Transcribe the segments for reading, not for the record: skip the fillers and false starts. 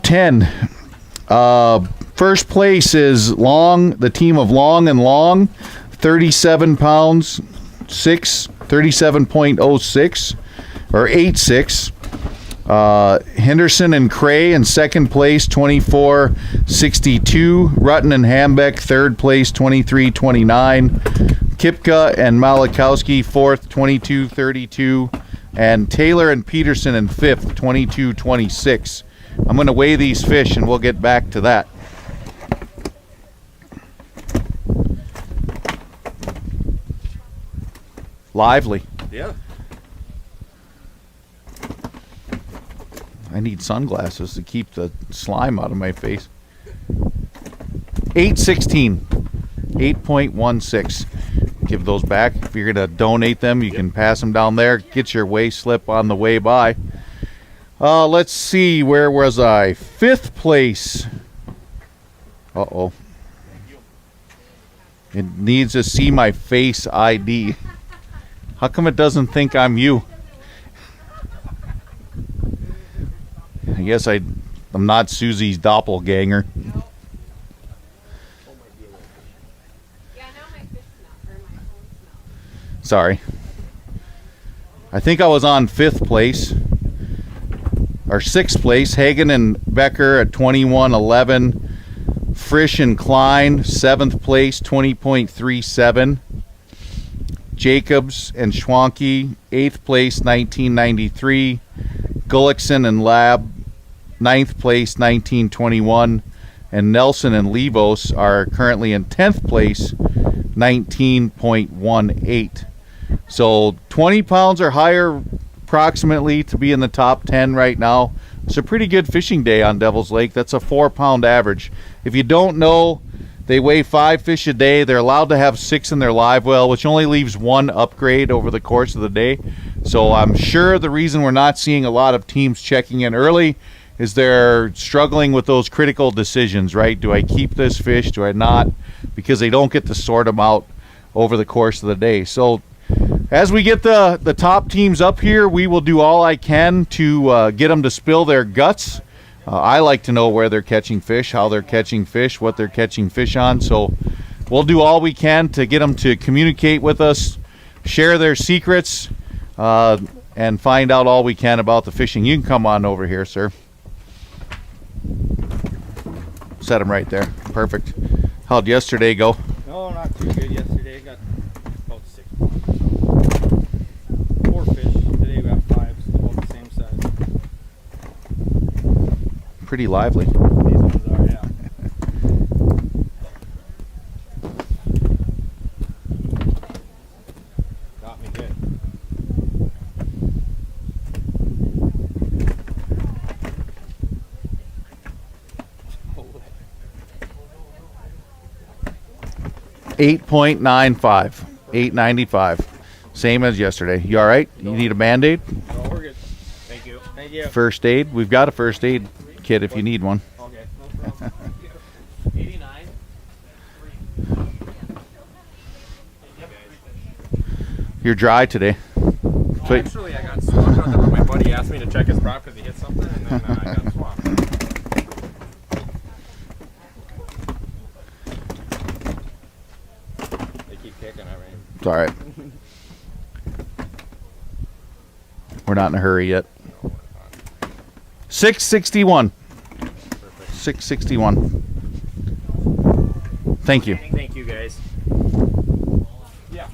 top 10. First place is Long, the team of Long and Long, 37 pounds, 37.06 or 86. Henderson and Cray in second place, 24.62. Rutten and Hambeck, third place, 23.29. Kipka and Malakowski, fourth, 22.32. And Taylor and Peterson in fifth, 22.26. I'm going to weigh these fish and we'll get back to that. Lively. Yeah. I need sunglasses to keep the slime out of my face. 8.16. 8.16. Give those back. If you're going to donate them, you can pass them down there. Get your weigh slip on the way by. Let's see. Where was I? Fifth place. Uh-oh. It needs to see my face ID. How come it doesn't think I'm you? I guess I'm not Susie's doppelganger. Sorry. I think I was on fifth place. Or sixth place. Hagen and Becker at 21.11. Frisch and Klein, seventh place, 20.37. Jacobs and Schwanke, eighth place, 1993. Gullickson and Lab, ninth place, 1921. And Nelson and Levos are currently in 10th place, 19.18. So 20 pounds or higher approximately to be in the top 10 right now. It's a pretty good fishing day on Devil's Lake. That's a 4-pound average. If you don't know, they weigh 5 fish a day. They're allowed to have 6 in their live well, which only leaves 1 upgrade over the course of the day. So I'm sure the reason we're not seeing a lot of teams checking in early is they're struggling with those critical decisions, right? Do I keep this fish? Do I not? Because they don't get to sort them out over the course of the day. So as we get the top teams up here, we will do all I can to get them to spill their guts. I like to know where they're catching fish, how they're catching fish, what they're catching fish on. So we'll do all we can to get them to communicate with us, share their secrets, and find out all we can about the fishing. You can come on over here, sir. Set them right there. Perfect. How'd yesterday go? No, not too good yesterday. Got about 6 pounds. 4 fish. Today we got 5, so about the same size. Pretty lively. These ones are, yeah. Got me good. $8.95. $8.95. Same as yesterday. You all right? You need a Band-Aid? No, we're good. Thank you. Thank you. First aid? We've got a first aid kit if you need one. Okay, no problem. 89. You're dry today. Well, actually, I got swamped out there. My buddy asked me to check his prop because he hit something, and then I got swamped. They keep kicking at me. It's all right. We're not in a hurry yet. 661. 661. Thank you. Thank you, guys. Yeah.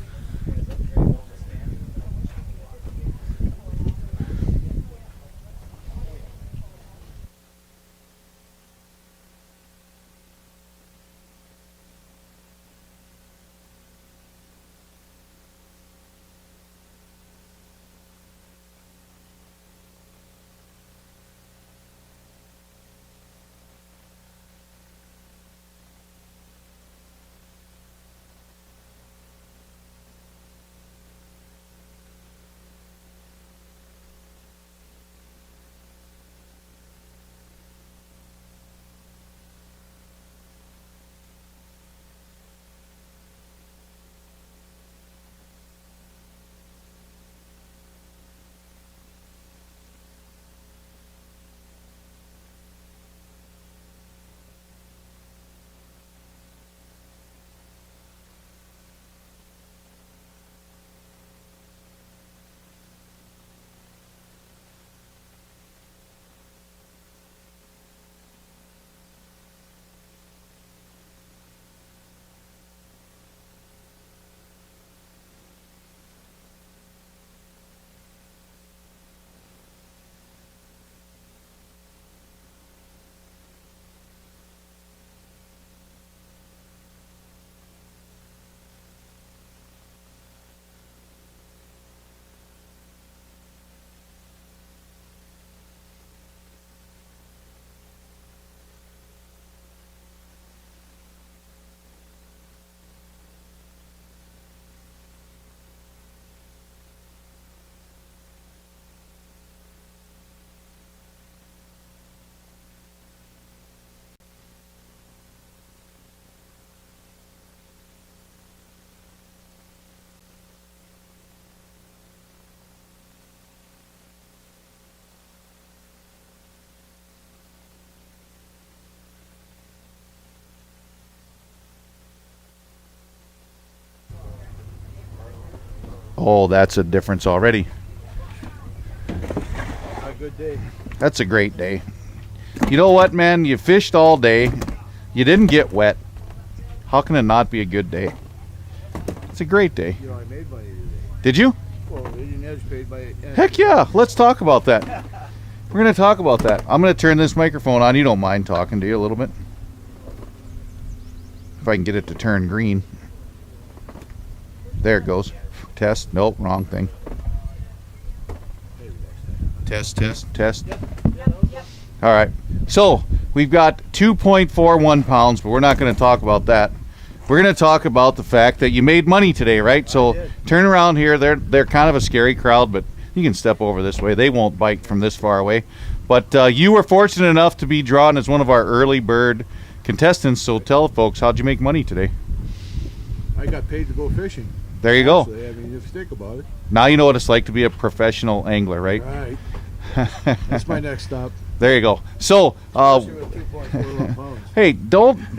Oh, that's a difference already. A good day. That's a great day. You know what, man? You fished all day. You didn't get wet. How can it not be a good day? It's a great day. You know, I made money today. Did you? Well, leading edge paid by. Heck yeah. Let's talk about that. We're going to talk about that. I'm going to turn this microphone on. You don't mind talking, do you, a little bit? If I can get it to turn green. There it goes. Test. Nope, wrong thing. Test. All right. So we've got 2.41 pounds, but we're not going to talk about that. We're going to talk about the fact that you made money today, right? So turn around here. They're kind of a scary crowd, but you can step over this way. They won't bite from this far away. But you were fortunate enough to be drawn as one of our early bird contestants. So tell folks, how'd you make money today? I got paid to go fishing. There you go. Actually, I mean, if you think about it. Now you know what it's like to be a professional angler, right? Right. That's my next stop. There you go. So, Especially with 2.41 pounds. hey,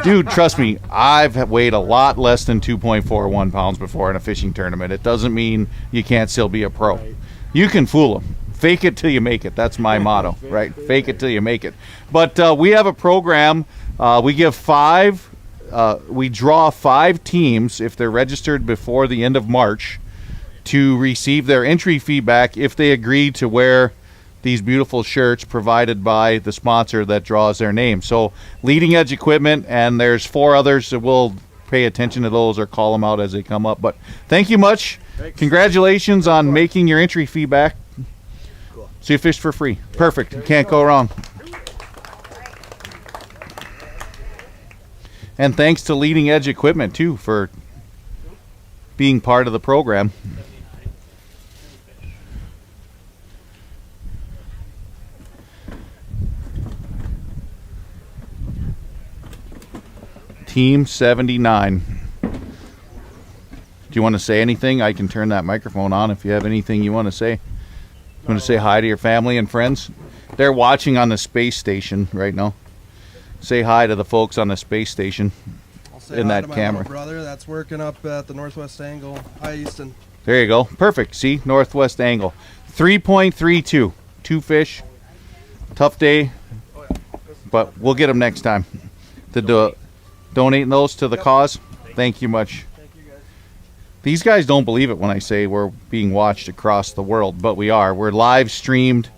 dude, trust me, I've weighed a lot less than 2.41 pounds before in a fishing tournament. It doesn't mean you can't still be a pro. Right. You can fool them. Fake it till you make it. That's my motto, right? Fake it till you make it. But we have a program. We give we draw 5 teams if they're registered before the end of March to receive their entry fee back if they agree to wear these beautiful shirts provided by the sponsor that draws their name. So Leading Edge Equipment, and there's 4 others that will pay attention to those or call them out as they come up. But thank you much. Thanks. Congratulations on making your entry fee back. Cool. So you fished for free. Perfect. You can't go wrong. And thanks to Leading Edge Equipment too for being part of the program. Team 79. Do you want to say anything? I can turn that microphone on if you have anything you want to say. You want to say hi to your family and friends? They're watching on the space station right now. Say hi to the folks on the space station. I'll say in hi that to my camera. little brother that's working up at the northwest angle. Hi, Easton. There you go. Perfect. See? Northwest angle. 3.32. 2 fish. Tough day. But we'll get them next time. Donating those to the cause. Thank you much. Thank you, guys. These guys don't believe it when I say we're being watched across the world, but we are. We're live streamed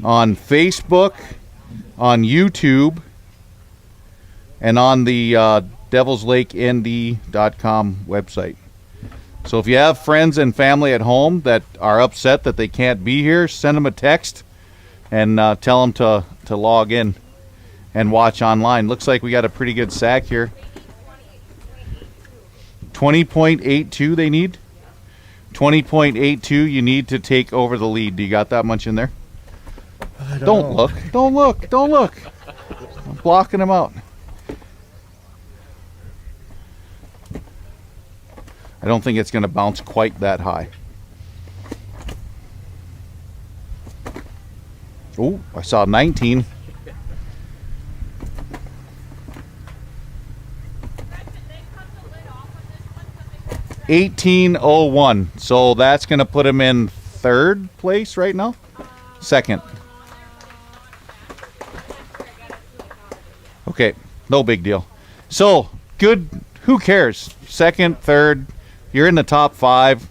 on Facebook, on YouTube, and on the devilslakeND.com website. So if you have friends and family at home that are upset that they can't be here, send them a text and tell them to log in and watch online. Looks like we got a pretty good sack here. 20.82 they need. 20.82 you need to take over the lead. Do you got that much in there? Don't look. Don't look. Don't look. I'm blocking them out. I don't think it's going to bounce quite that high. Oh, I saw 19. $18.01. So that's going to put him in 3rd place right now. 2nd. Okay, no big deal. So good. Who cares? 2nd, 3rd. You're in the top 5.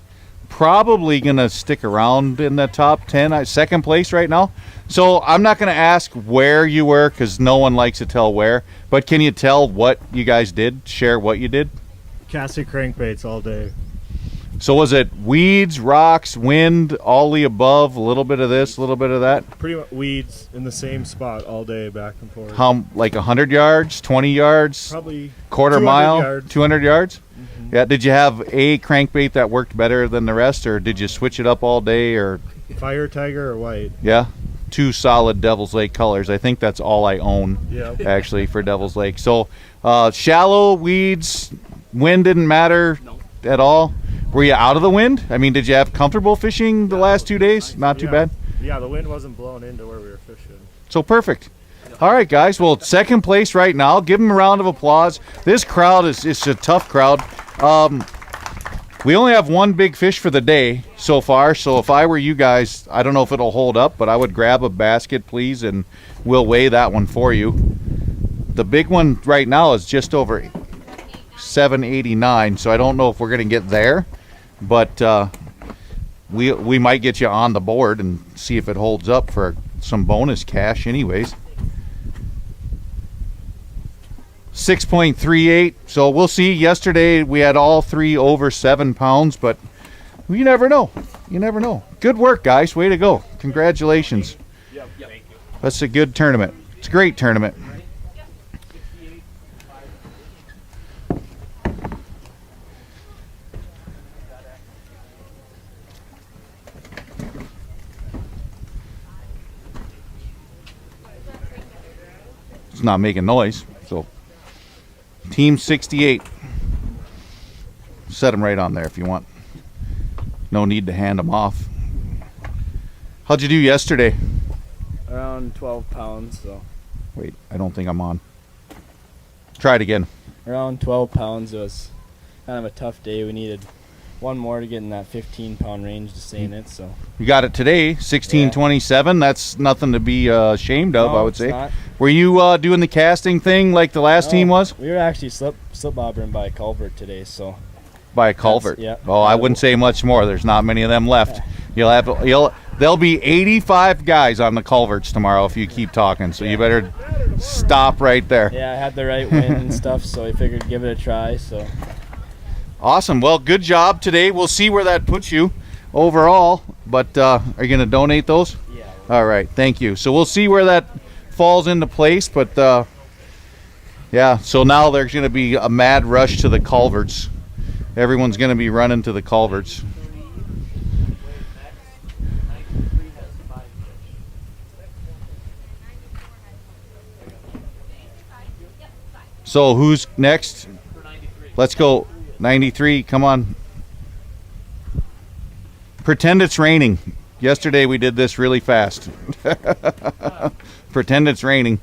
Probably going to stick around in the top 10. 2nd place right now. So I'm not going to ask where you were because no one likes to tell where. But can you tell what you guys did? Share what you did? Casting crankbaits all day. So was it weeds, rocks, wind, all the above, a little bit of this, a little bit of that? Pretty much weeds in the same spot all day, back and forth. How, like 100 yards, 20 yards, Probably quarter 200 mile, yards. 200 yards? Mhm. Yeah, did you have a crankbait that worked better than the rest, or did you switch it up all day, or? Fire tiger or white. Yeah, 2 solid Devil's Lake colors. I think that's all I own, Yep. actually, for Devil's Lake. So shallow, weeds, wind didn't matter at all. Were you out of the wind? I mean, did you have comfortable fishing the last 2 days? Not too Yeah. bad? Yeah, the wind wasn't blowing into where we were fishing. So perfect. All right, guys. Well, 2nd place right now. Give them a round of applause. This crowd is a tough crowd. We only have one big fish for the day so far, so if I were you guys, I don't know if it'll hold up, but I would grab a basket, please, and we'll weigh that one for you. The big one right now is just over 789, so I don't know if we're going to get there, but we might get you on the board and see if it holds up for some bonus cash anyways. 6.38, so we'll see. Yesterday we had all three over 7 pounds, but you never know. You never know. Good work, guys. Way to go. Congratulations. Yep. Thank you. That's a good tournament. It's a great tournament. It's not making noise, so Team 68. Set them right on there if you want. No need to hand them off. How'd you do yesterday? Around 12 pounds, so. Wait, I don't think I'm on. Try it again. Around 12 pounds. It was kind of a tough day. We needed one more to get in that 15-pound range to stay in it, so. You got it today, 1627. That's nothing to be ashamed of, No, I would it's say. not. Were you doing the casting thing like the last team was? We were actually slip bobbering by a culvert today, so. By a culvert. Yeah. Oh, I wouldn't say much more. There's not many of them left. There'll be 85 guys on the culverts tomorrow if you keep talking. So you better stop right there. Yeah, I had the right wind and stuff, so I figured give it a try, so. Awesome. Well, good job today. We'll see where that puts you overall. But are you going to donate those? Yeah. All right. Thank you. So we'll see where that falls into place. But yeah, so now there's going to be a mad rush to the culverts. Everyone's going to be running to the culverts. So who's next? Let's go. 93, come on. Pretend it's raining. Yesterday we did this really fast. Pretend it's raining.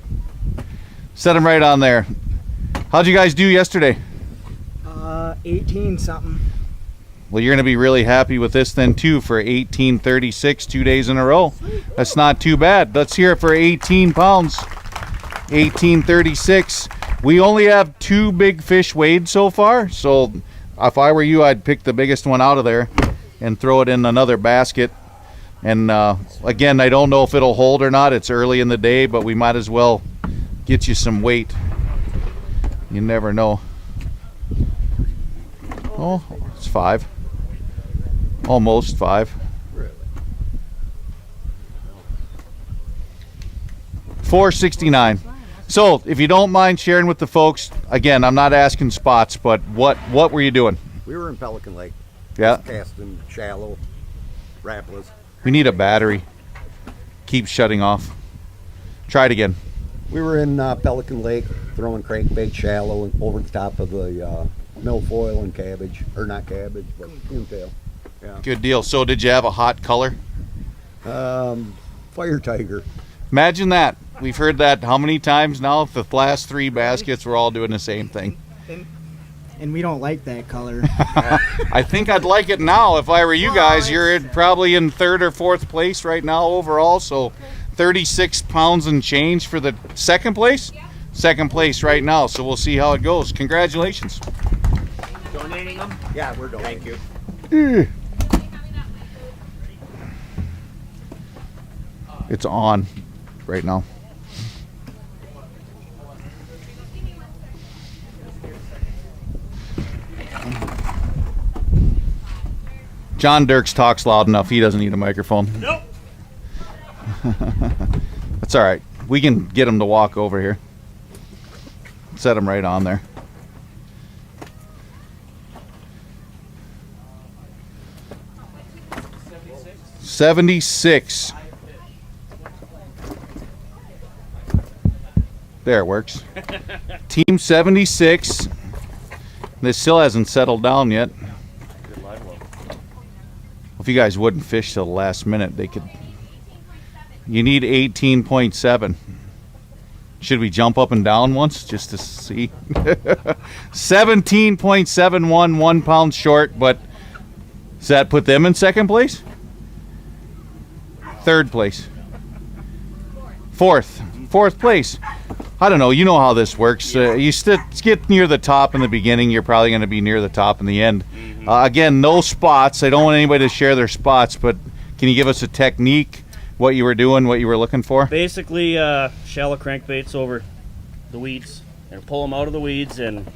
Set them right on there. How'd you guys do yesterday? 18 something. Well, you're going to be really happy with this then too for 1836 2 days in a row. That's not too bad. Let's hear it for 18 pounds. 1836. We only have 2 big fish weighed so far, so if I were you, I'd pick the biggest one out of there and throw it in another basket. And again, I don't know if it'll hold or not. It's early in the day, but we might as well get you some weight. You never know. Oh, it's 5. Almost 5. 469. So, if you don't mind sharing with the folks, again, I'm not asking spots, but what were you doing? We were in Pelican Lake. Yeah. Casting shallow, rapless. We need a battery. Keeps shutting off. Try it again. We were in Pelican Lake throwing crankbait shallow and over the top of the milfoil and cabbage, or not cabbage, but coontail. Yeah. Good deal. So, did you have a hot color? Fire tiger. Imagine that. We've heard that how many times now? The last 3 baskets were all doing the same thing. And we don't like that color. I think I'd like it now if I were you guys. You're probably in 3rd or 4th place right now overall, so 36 pounds and change for the 2nd place? 2nd place right now, so we'll see how it goes. Congratulations. Donating them? Yeah, we're donating. Thank you. It's on right now. John Dirks talks loud enough. He doesn't need a microphone. Nope. That's all right. We can get him to walk over here. Set him right on there. $76. There, it works. Team 76. This still hasn't settled down yet. If you guys wouldn't fish till the last minute, they could. You need 18.7. Should we jump up and down once just to see? 17.71, 1 pound short, but Does that put them in second place? Third place? Fourth place. I don't know. You know how this works. You get near the top in the beginning, you're probably going to be near the top in the end. Again, no spots. I don't want anybody to share their spots, but can you give us a technique, what you were doing, what you were looking for? Basically, shallow crankbaits over the weeds and pull them out of the weeds and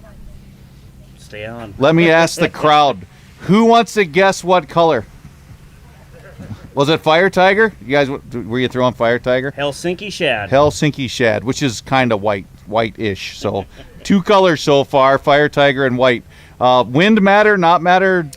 stay on. Let me ask the crowd, who wants to guess what color? Was it Fire Tiger? You guys, were you throwing Fire Tiger? Helsinki shad. Helsinki shad, which is kind of white-ish. So 2 colors so far, Fire Tiger and white. Wind matter, not matter?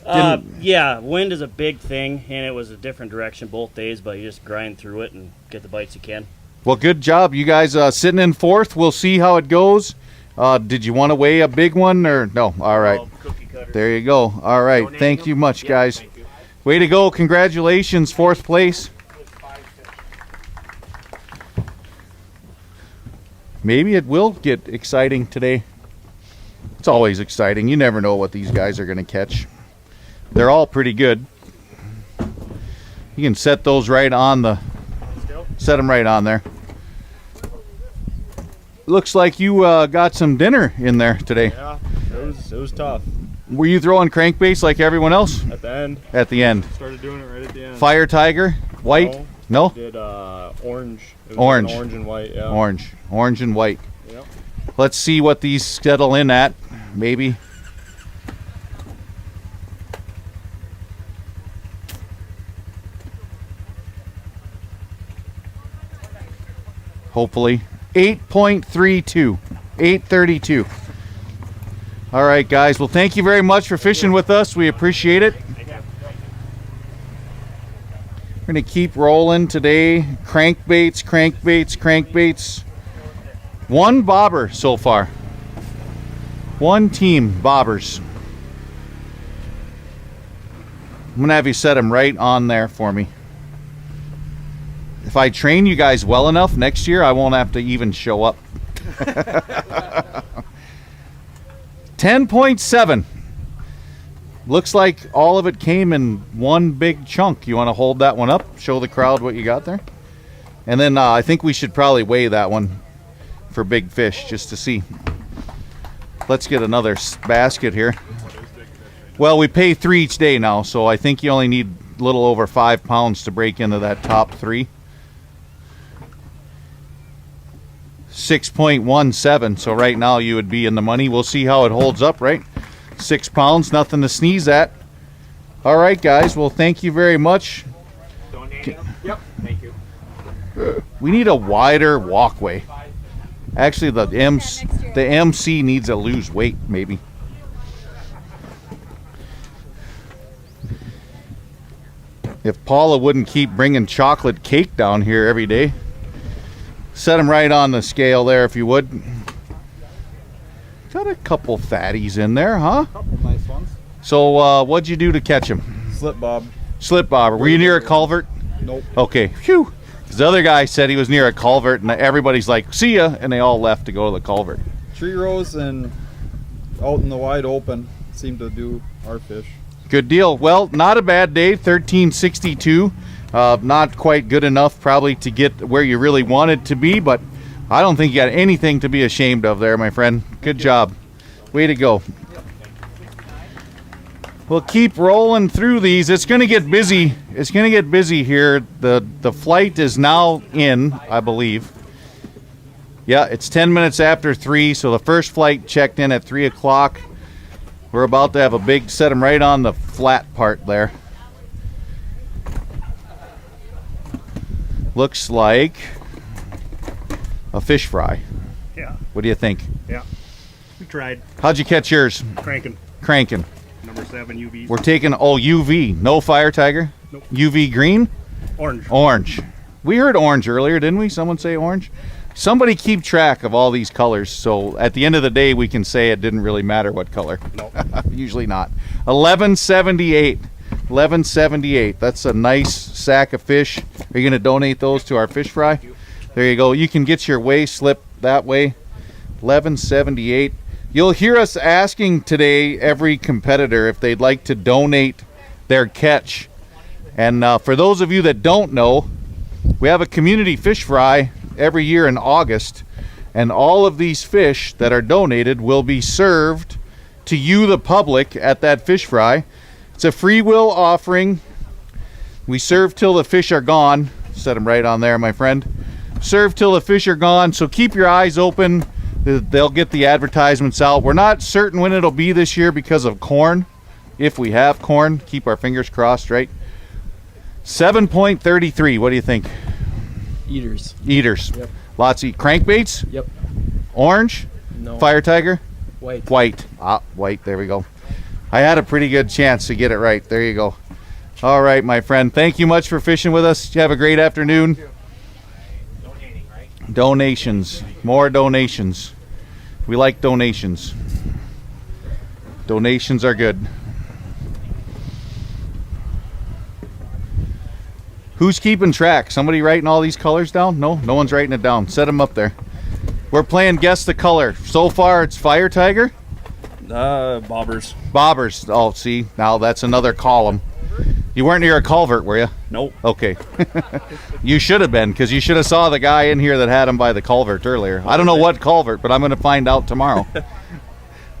Yeah, wind is a big thing, and it was a different direction both days, but you just grind through it and get the bites you can. Well, good job. You guys sitting in fourth. We'll see how it goes. Did you want to weigh a big one or no? All right. Cookie cutter. There you go. All right. Thank you much, guys. Way to go. Congratulations. 4th place. Maybe it will get exciting today. It's always exciting. You never know what these guys are going to catch. They're all pretty good. You can set those right on the... Set them right on there. Looks like you got some dinner in there today. Yeah, it was tough. Were you throwing crankbaits like everyone else? At the end. At the end. Started doing it right at the end. Fire Tiger? White? No? Did orange. It was Orange. like orange and white, yeah. Orange and white. Yep. Let's see what these settle in at, maybe. Hopefully. 8.32. 832. All right, guys. Well, thank you very much for fishing with us. We appreciate it. We're going to keep rolling today. Crankbaits, crankbaits, crankbaits. 1 bobber so far. 1 team bobbers. I'm going to have you set them right on there for me. If I train you guys well enough, next year I won't have to even show up. 10.7. Looks like all of it came in one big chunk. You want to hold that one up? Show the crowd what you got there? And then I think we should probably weigh that one for big fish just to see. Let's get another basket here. Well, we pay 3 each day now, so I think you only need a little over 5 pounds to break into that top 3. 6.17, so right now you would be in the money. We'll see how it holds up, right? 6 pounds, nothing to sneeze at. All right, guys. Well, thank you very much. Yep. Thank you. We need a wider walkway. Actually, the MC needs to lose weight, maybe. If Paula wouldn't keep bringing chocolate cake down here every day. Set them right on the scale there, if you would. Got a couple fatties in there, huh? Couple nice ones. So, what'd you do to catch them? Slip bob. Slip bobber. Were you near a culvert? Nope. Okay. Phew. Because the other guy said he was near a culvert, and everybody's like, see ya, and they all left to go to the culvert. Tree rows and out in the wide open seem to do our fish. Good deal. Well, not a bad day. 1362. Not quite good enough probably to get where you really wanted to be, but I don't think you got anything to be ashamed of there, my friend. Good job. Way to go. We'll keep rolling through these. It's going to get busy. It's going to get busy here. The flight is now in, I believe. Yeah, it's 10 minutes after 3, so the first flight checked in at 3 o'clock. We're about to have a big, set them right on the flat part there. Looks like a fish fry. Yeah. What do you think? Yeah. We tried. How'd you catch yours? Cranking. Cranking. Number 7 UV. We're taking, UV. No Fire Tiger? Nope. UV green? Orange. Orange. We heard orange earlier, didn't we? Someone say orange? Somebody keep track of all these colors, so at the end of the day, we can say it didn't really matter what color. No. Usually not. 1178. 1178. That's a nice sack of fish. Are you going to donate those to our fish fry? There you go. You can get your weigh slip that way. 1178. You'll hear us asking today every competitor if they'd like to donate their catch. And for those of you that don't know, we have a community fish fry every year in August, and all of these fish that are donated will be served to you, the public, at that fish fry. It's a free will offering. We serve till the fish are gone. Set them right on there, my friend. Serve till the fish are gone, so keep your eyes open. They'll get the advertisements out. We're not certain when it'll be this year because of corn. If we have corn, keep our fingers crossed, right? 7.33, what do you think? Eaters. Eaters. Yep. Lots of crankbaits? Yep. Orange? No. Fire tiger? White. White. White, there we go. I had a pretty good chance to get it right. There you go. All right, my friend. Thank you much for fishing with us. You have a great afternoon. Donating, right? Donations. More donations. We like donations. Donations are good. Who's keeping track? Somebody writing all these colors down? No one's writing it down. Set them up there. We're playing guess the color. So far it's fire tiger. Bobbers. Bobbers. Oh, see, now that's another column. You weren't near a culvert, were you? Nope. Okay. You should have been, because you should have saw the guy in here that had him by the culvert earlier. I don't know what culvert, but I'm going to find out tomorrow.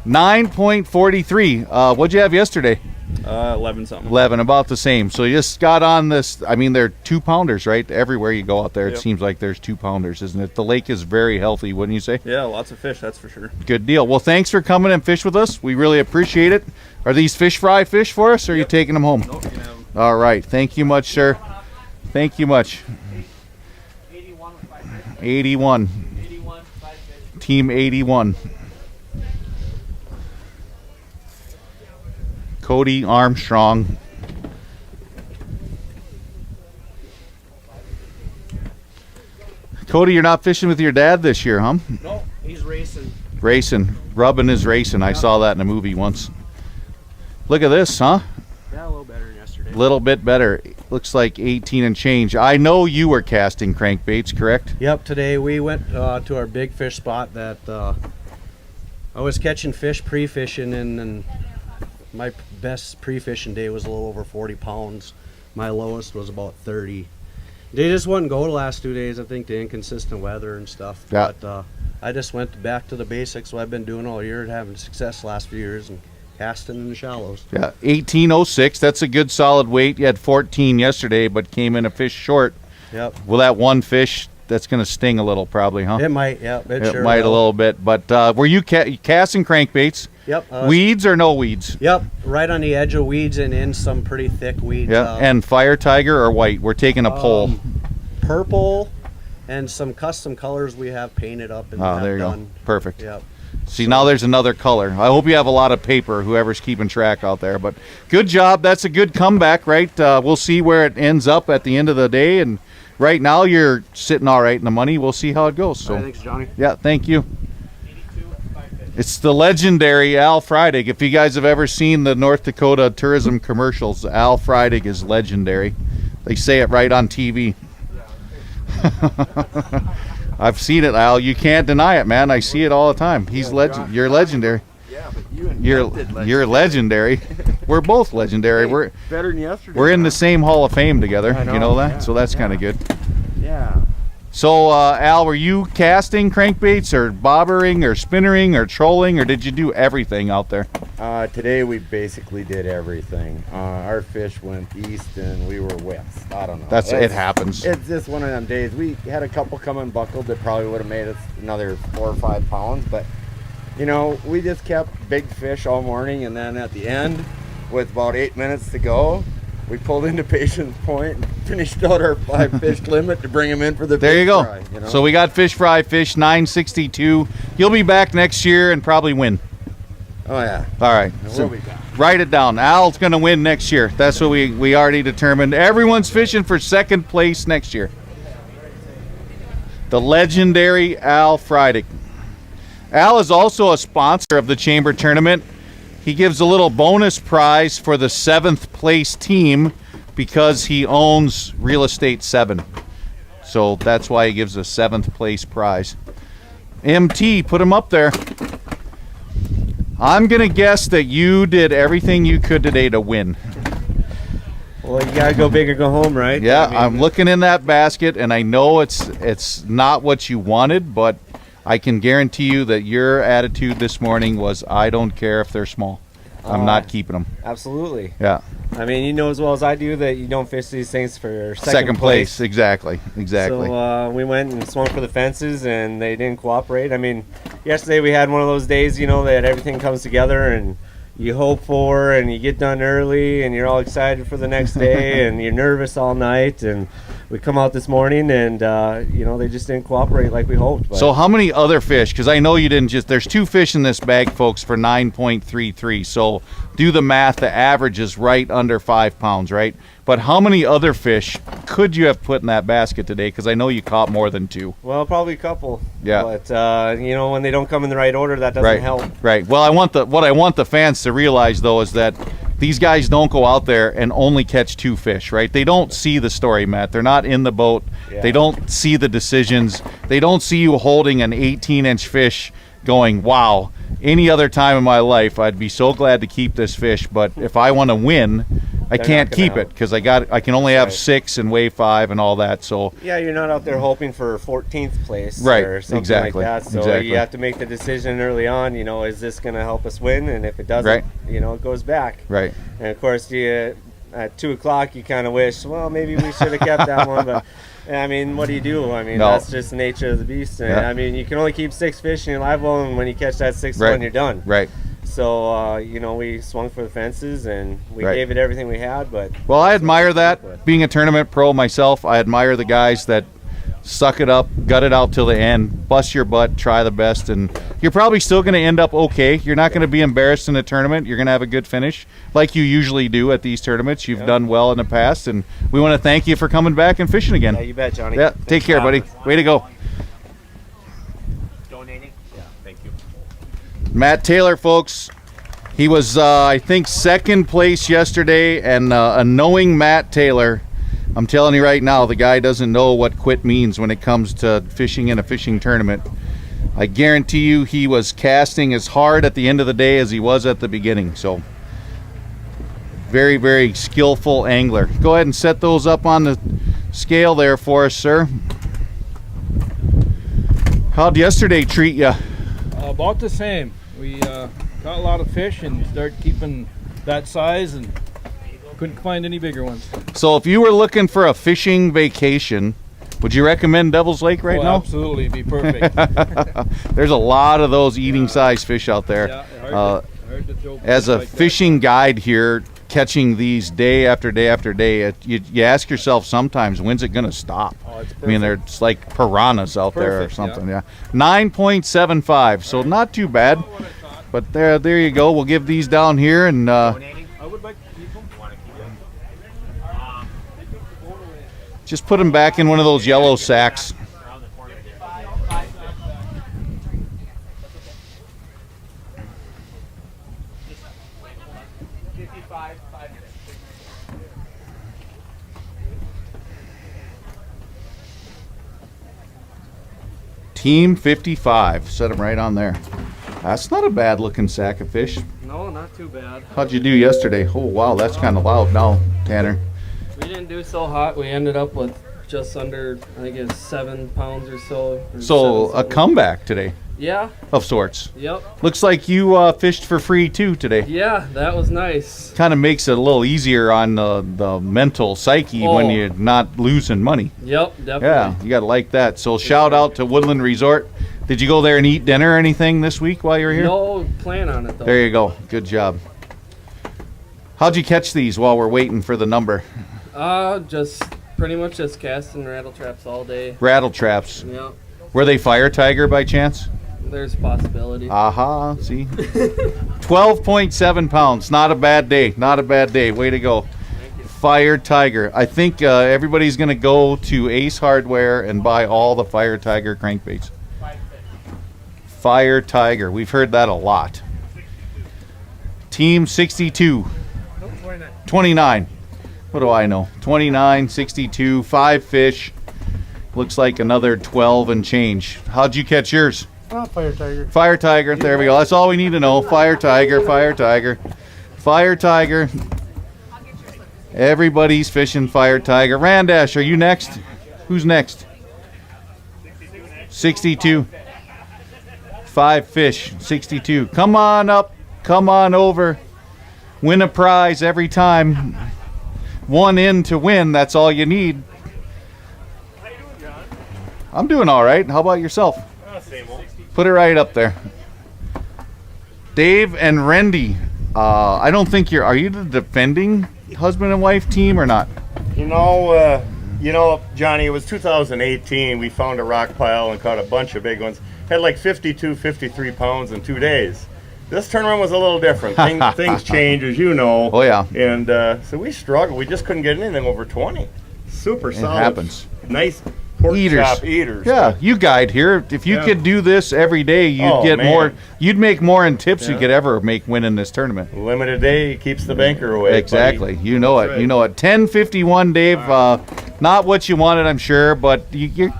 9.43. What'd you have yesterday? 11 something. 11, about the same. So you just got on this. I mean, they're 2-pounders, right? Everywhere you go out there, it seems like there's 2-pounders, isn't it? The lake is very healthy, wouldn't you say? Yeah, lots of fish, that's for sure. Good deal. Well, thanks for coming and fish with us. We really appreciate it. Are these fish fry fish for us, or are you taking them home? Nope, you can have them. All right. Thank you much, sir. Thank you much. 81. Team 81. Cody Armstrong. Cody, you're not fishing with your dad this year, huh? No, he's racing. Racing. Rubbing is racing. I saw that in a movie once. Look at this, huh? Yeah, a little better than yesterday. A little bit better. Looks like 18 and change. I know you were casting crankbaits, correct? Yep, today we went to our big fish spot that I was catching fish pre-fishing, and my best pre-fishing day was a little over 40 pounds. My lowest was about 30. They just wouldn't go the last 2 days, I think, the inconsistent weather and stuff. Yeah. But I just went back to the basics, what I've been doing all year, having success the last few years, and casting in the shallows. Yeah, 18.06. That's a good solid weight. You had 14 yesterday, but came in a fish short. Yep. Well, that one fish, that's going to sting a little probably, huh? It might, yeah. It sure might will. a little bit. But were you casting crankbaits? Yep. Weeds or no weeds? Yep, right on the edge of weeds and in some pretty thick weeds. Yeah, and fire tiger or white? We're taking a poll. Purple and some custom colors we have painted up and Oh, have there you done. go. Perfect. Yep. See, now there's another color. I hope you have a lot of paper, whoever's keeping track out there. But good job. That's a good comeback, right? We'll see where it ends up at the end of the day. And right now you're sitting all right in the money. We'll see how it goes. So, Thanks, Johnny. yeah, thank you. It's the legendary Al Freidig. If you guys have ever seen the North Dakota tourism commercials, Al Freidig is legendary. They say it right on TV. I've seen it, Al. You can't deny it, man. I see it all the time. He's legend. You're legendary. Yeah, but you invented You're legendary. We're both legendary. We're better than yesterday. we're in the same Hall of Fame together. I know, You know that? yeah, So that's kind of good. Yeah. So, Al, were you casting crankbaits or bobbering or spinnering or trolling, or did you do everything out there? Today we basically did everything. Our fish went east and we were west. I don't know. It happens. It's just one of them days. We had a couple come unbuckled that probably would have made us another 4 or 5 pounds, but you know, we just kept big fish all morning, and then at the end, with about 8 minutes to go, we pulled into Patience Point and finished out our 5 fish limit to bring them in for the There you go. fry, you know? So we got fish fry fish 962. You'll be back next year and probably win. Oh yeah. All right. We'll be back. Write it down. Al's going to win next year. That's what we already determined. Everyone's fishing for second place next year. The legendary Al Freidig. Al is also a sponsor of the Chamber Tournament. He gives a little bonus prize for the 7th place team because he owns Real Estate 7. So that's why he gives a 7th place prize. MT, put him up there. I'm going to guess that you did everything you could today to win. Well, you gotta go big or go home, right? Yeah, I mean, I'm looking in that basket, and I know it's not what you wanted, but I can guarantee you that your attitude this morning was, I don't care if they're small. I'm not keeping them. Absolutely. Yeah. I mean, you know as well as I do that you don't fish these things for Second place. Exactly. So we went and swung for the fences, and they didn't cooperate. I mean, yesterday we had one of those days, you know, that everything comes together, and you hope for, and you get done early, and you're all excited for the next day, and you're nervous all night, and we come out this morning, and you know, they just didn't cooperate like we hoped. But. So how many other fish? Because I know you didn't just, there's 2 fish in this bag, folks, for 9.33. So do the math. The average is right under 5 pounds, right? But how many other fish could you have put in that basket today? Because I know you caught more than 2. Well, probably a couple. Yeah. But you know, when they don't come in the right order, that doesn't help. Right. Well, what I want the fans to realize though is that these guys don't go out there and only catch 2 fish, right? They don't see the story, Matt. They're not in the boat. Yeah. They don't see the decisions. They don't see you holding an 18-inch fish going, wow, any other time in my life I'd be so glad to keep this fish, but if I want to win, I can't keep it because I can only have 6 and weigh 5 and all that. So yeah, you're not out there hoping for 14th place, right? Or something Exactly. like that. So exactly. you have to make the decision early on. You know, is this going to help us win? And if it doesn't, Right. you know, it goes back. Right. And of course, you at 2 o'clock, you kind of wish, well, maybe we should have kept that one, but. I mean, what do you do? I mean, that's just the nature of the beast. And I mean, you can only keep 6 fish in your live well, and when you catch that 6th one, you're done. Right. So, you know, we swung for the fences, and we gave it everything we had. But well, I admire that. Being a tournament pro myself, I admire the guys that suck it up, gut it out till the end, bust your butt, try the best, and you're probably still going to end up okay. You're not going to be embarrassed in the tournament. You're going to have a good finish like you usually do at these tournaments. You've done well in the past, and we want to thank you for coming back and fishing again. Yeah, you bet, Johnny. Yeah, take care, buddy. Way to go. Donating? Yeah, thank you. Matt Taylor, folks. He was, I think, 2nd place yesterday, and a knowing Matt Taylor, I'm telling you right now, the guy doesn't know what quit means when it comes to fishing in a fishing tournament. I guarantee you he was casting as hard at the end of the day as he was at the beginning. So, very, very skillful angler. Go ahead and set those up on the scale there for us, sir. How'd yesterday treat you? About the same. We caught a lot of fish and started keeping that size and couldn't find any bigger ones. So if you were looking for a fishing vacation, would you recommend Devil's Lake right now? Absolutely, be perfect. There's a lot of those eating size fish out there. Hard to throw as a like fishing guide here, catching these day after day after day, you ask yourself sometimes, when's it going to stop? I mean, it's like piranhas out there or something. Yeah, 9.75, so not too bad. But there you go. We'll give these down here and. Just put them back in one of those yellow sacks. Team 55. Set them right on there. That's not a bad looking sack of fish. No, not too bad. How'd you do yesterday? Oh, wow, that's kind of loud now, Tanner. We didn't do so hot. We ended up with just under, I think it's 7 pounds or so. So a comeback today. Yeah. Of sorts. Yep. Looks like you fished for free too today. Yeah, that was nice. Kind of makes it a little easier on the mental psyche when you're not losing money. Yep, definitely. Yeah, you got to like that. So shout out to Woodland Resort. Did you go there and eat dinner or anything this week while you were here? No plan on it though. There you go. Good job. How'd you catch these while we're waiting for the number? Just pretty much just casting rattle traps all day. Rattle traps. Yep. Were they Fire Tiger by chance? There's a possibility. Aha, see? 12.7 pounds. Not a bad day. Not a bad day. Way to go. Fire Tiger. I think everybody's going to go to Ace Hardware and buy all the Fire Tiger crankbaits. Fire Tiger. We've heard that a lot. Team 62. 29. What do I know? 29, 62, 5 fish. Looks like another 12 and change. How'd you catch yours? Fire Tiger. Fire Tiger. There we go. That's all we need to know. Fire Tiger, Fire Tiger. Fire Tiger. Everybody's fishing Fire Tiger. Randash, are you next? Who's next? 62. 5 fish, 62. Come on up. Come on over. Win a prize every time. 1 in to win. That's all you need. I'm doing all right. How about yourself? Put it right up there. Dave and Rendy. I don't think are you the defending husband and wife team or not? You know, Johnny, it was 2018. We found a rock pile and caught a bunch of big ones. Had like 52, 53 pounds in 2 days. This tournament was a little different. Things change, as you know. Oh, yeah. And so we struggled. We just couldn't get anything over 20. Super solid. It happens. Nice pork chop eaters. Yeah, you guide here. If you could do this every day, you'd get more. You'd make more in tips you could ever make winning this tournament. Limited day keeps the banker away. Exactly. Buddy. You know it. Right. You know it. 10:51, Dave. Not what you wanted, I'm sure, but you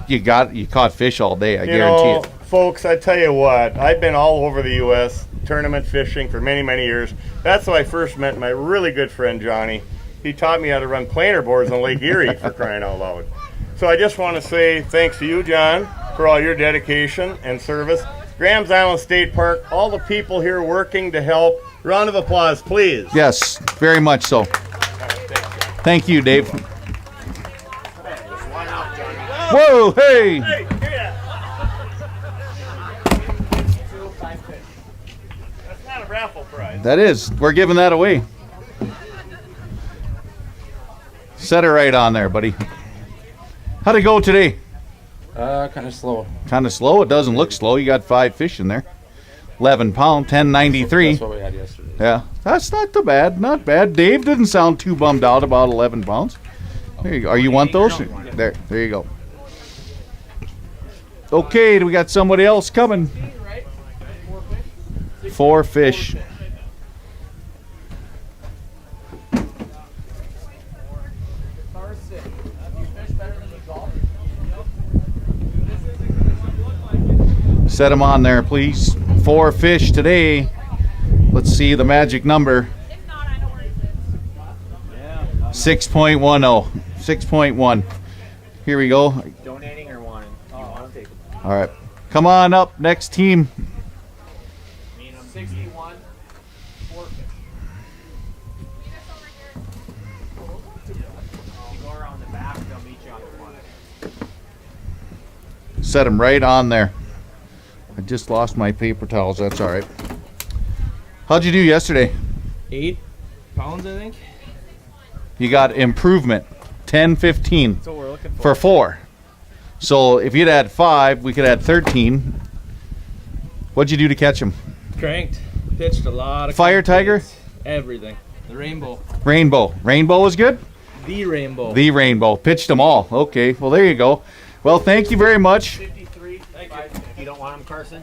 caught fish all day. I guarantee it. Folks, I tell you what, I've been all over the U.S. tournament fishing for many, many years. That's how I first met my really good friend Johnny. He taught me how to run planer boards on Lake Erie, for crying out loud. So I just want to say thanks to you, John, for all your dedication and service. Graham's Island State Park, all the people here working to help. Round of applause, please. Yes, very much so. Thank you, Dave. Whoa, hey! That's not a raffle prize. That is. We're giving that away. Set her right on there, buddy. How'd it go today? Kind of slow. Kind of slow? It doesn't look slow. You got 5 fish in there. 11 pound, 1093. That's what we had yesterday. Yeah, that's not too bad. Not bad. Dave didn't sound too bummed out about 11 pounds. There you go. Are you want those? There you go. Okay, do we got somebody else coming? 4 fish. Set them on there, please. 4 fish today. Let's see the magic number. 6.10. 6.1. Here we go. Donating or wanting? You want to take them. All right. Come on up, next team. 61. 4 fish. You go around the back, they'll meet you on the front. Set them right on there. I just lost my paper towels. That's all right. How'd you do yesterday? 8 pounds, I think. You got improvement. 10-15 That's what we're looking for 4. So if you'd had 5, we could add 13. What'd you do to catch them? Cranked. Pitched a lot of Fire Tiger? crankbaits, everything. The rainbow. Rainbow. Rainbow was good? The rainbow. The rainbow. Pitched them all. Okay. Well, there you go. Well, thank you very much. 53. Thank you. You don't want them, Carson?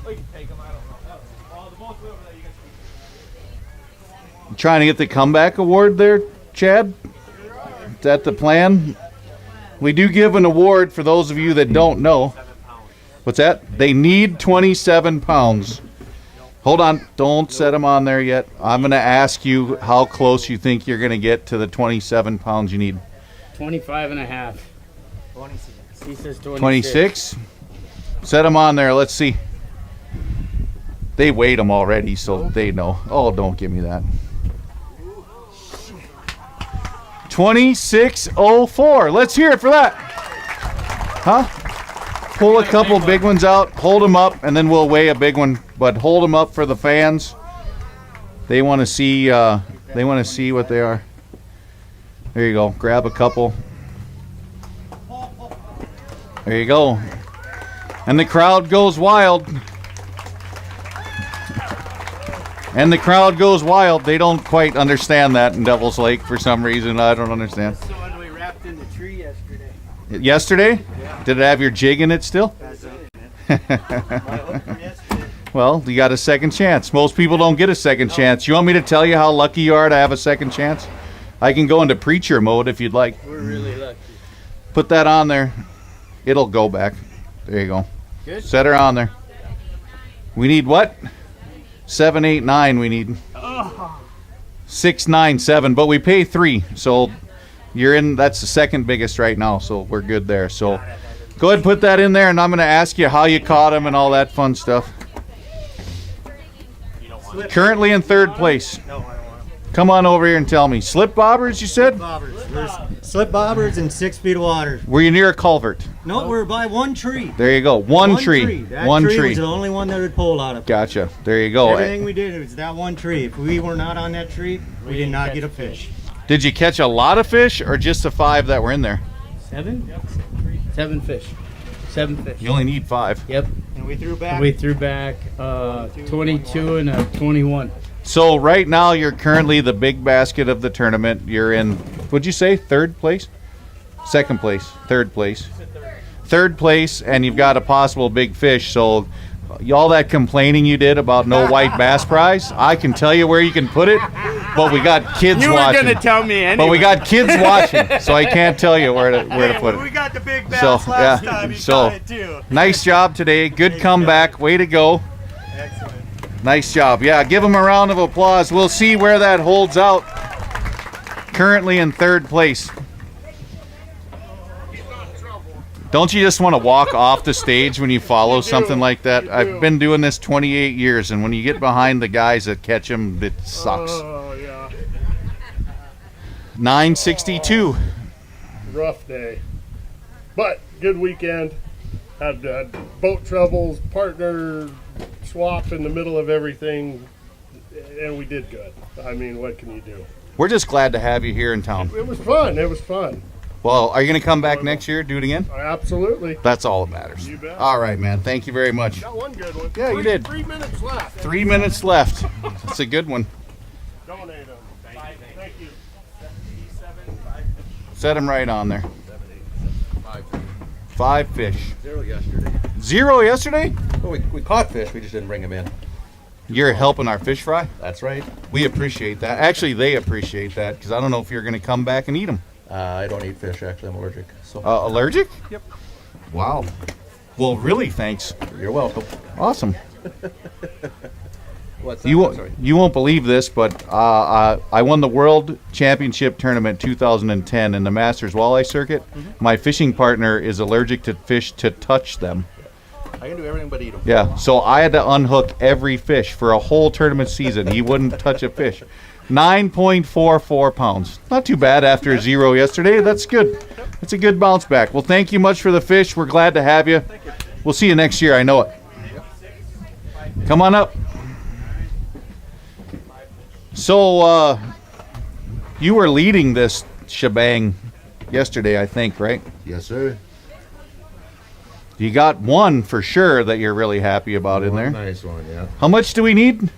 We can take them. I don't know. Oh, the both of them that you can. Trying to get the comeback award there, Chad? Is that the plan? We do give an award for those of you that don't know. What's that? They need 27 pounds. Hold on. Don't set them on there yet. I'm going to ask you how close you think you're going to get to the 27 pounds you need. 25 and a half. 26. He says 26. 26? Set them on there. Let's see. They weighed them already, so they know. Oh, don't give me that. 26.04. Let's hear it for that. Huh? Pull a couple big ones out, hold them up, and then we'll weigh a big one. But hold them up for the fans. They want to see. They want to see what they are. There you go. Grab a couple. There you go. And the crowd goes wild. And the crowd goes wild. They don't quite understand that in Devil's Lake for some reason. I don't understand. That's the one we wrapped in the tree yesterday. Yesterday? Yeah. Did it have your jig in it still? Well, you got a second chance. Most people don't get a second chance. You want me to tell you how lucky you are to have a second chance? I can go into preacher mode if you'd like. We're really lucky. Put that on there. It'll go back. There you go. Good. Set her on there. We need what? 7, 8, 9 we need. 6, 9, 7, but we pay 3, so you're in. That's the second biggest right now, so we're good there. So go ahead and put that in there, and I'm going to ask you how you caught them and all that fun stuff. Currently in third place. Come on over here and tell me. Slip bobbers, you said? Slip bobbers and 6 feet of water. Were you near a culvert? No, we're by one tree. There you go. One tree. That One tree tree. was the only one that would pull out of it. Gotcha. There you go. Everything we did, it was that one tree. If we were not on that tree, we did not get a fish. Did you catch a lot of fish or just the 5 that were in there? 7? 7 fish. 7 fish. You only need 5. Yep. And we threw back? We threw back 22 and a 21. So right now you're currently the big basket of the tournament. You're in, what'd you say, third place? Second place, third place. Third place, and you've got a possible big fish. So all that complaining you did about no white bass prize, I can tell you where you can put it, but we got kids You were watching. gonna tell me anyway. But we got kids watching, so I can't tell you where to put it. We got the big bass last time. You caught it too. Nice job today. Good comeback. Way to go. Excellent. Nice job. Yeah, give them a round of applause. We'll see where that holds out. Currently in third place. Don't you just want to walk off the stage when you follow something like that? I've been doing this 28 years, and when you get behind the guys that catch them, it sucks. Oh, yeah. 962. Rough day. But good weekend. Had boat troubles, partner swap in the middle of everything, and we did good. I mean, what can you do? We're just glad to have you here in town. It was fun. It was fun. Well, are you going to come back next year, do it again? Absolutely. That's all that matters. You bet. All right, man. Thank you very much. Got one good one. Yeah, you did. 3 minutes left. 3 minutes left. That's a good one. Donate them. Thank you. Set them right on there. 5 fish. 0 yesterday. 0 yesterday? Well, we caught fish, we just didn't bring them in. You're helping our fish fry? That's right. We appreciate that. Actually, they appreciate that because I don't know if you're going to come back and eat them. I don't eat fish, actually. I'm allergic. So. Allergic? Yep. Wow. Well, really, thanks. You're welcome. Awesome. What's that? You won't believe this, but I won the World Championship Tournament 2010 in the Masters Walleye Circuit. My fishing partner is allergic to fish to touch them. I can do everything but eat them. Yeah, so I had to unhook every fish for a whole tournament season. He wouldn't touch a fish. 9.44 pounds. Not too bad after 0 yesterday. That's good. That's a good bounce back. Well, thank you much for the fish. We're glad to have you. We'll see you next year. I know it. Come on up. So, you were leading this shebang yesterday, I think, right? Yes, sir. You got one for sure that you're really happy about in there. Nice one, yeah. How much do we need? You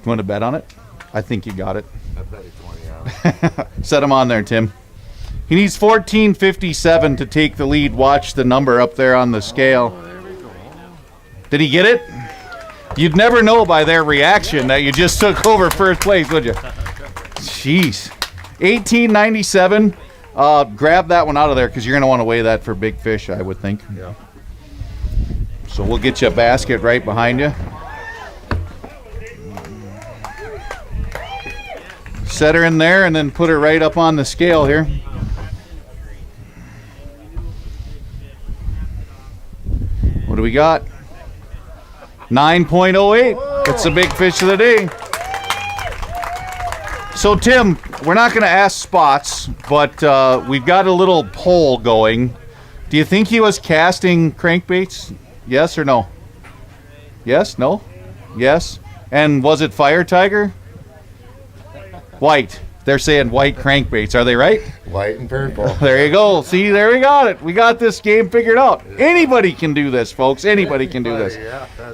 want to bet on it? I think you got it. I bet you 20 on it. Set him on there, Tim. He needs 1457 to take the lead. Watch the number up there on the scale. Did he get it? You'd never know by their reaction that you just took over first place, would you? Jeez. 1897. Grab that one out of there because you're going to want to weigh that for big fish, I would think. Yeah. So we'll get you a basket right behind you. Set her in there and then put her right up on the scale here. What do we got? 9.08. That's the big fish of the day. So Tim, we're not going to ask spots, but we've got a little poll going. Do you think he was casting crankbaits? Yes or no? Yes? No? Yes? And was it Fire Tiger? White. They're saying white crankbaits. Are they right? White and purple. There you go. See, there we got it. We got this game figured out. Anybody can do this, folks. Anybody can do this.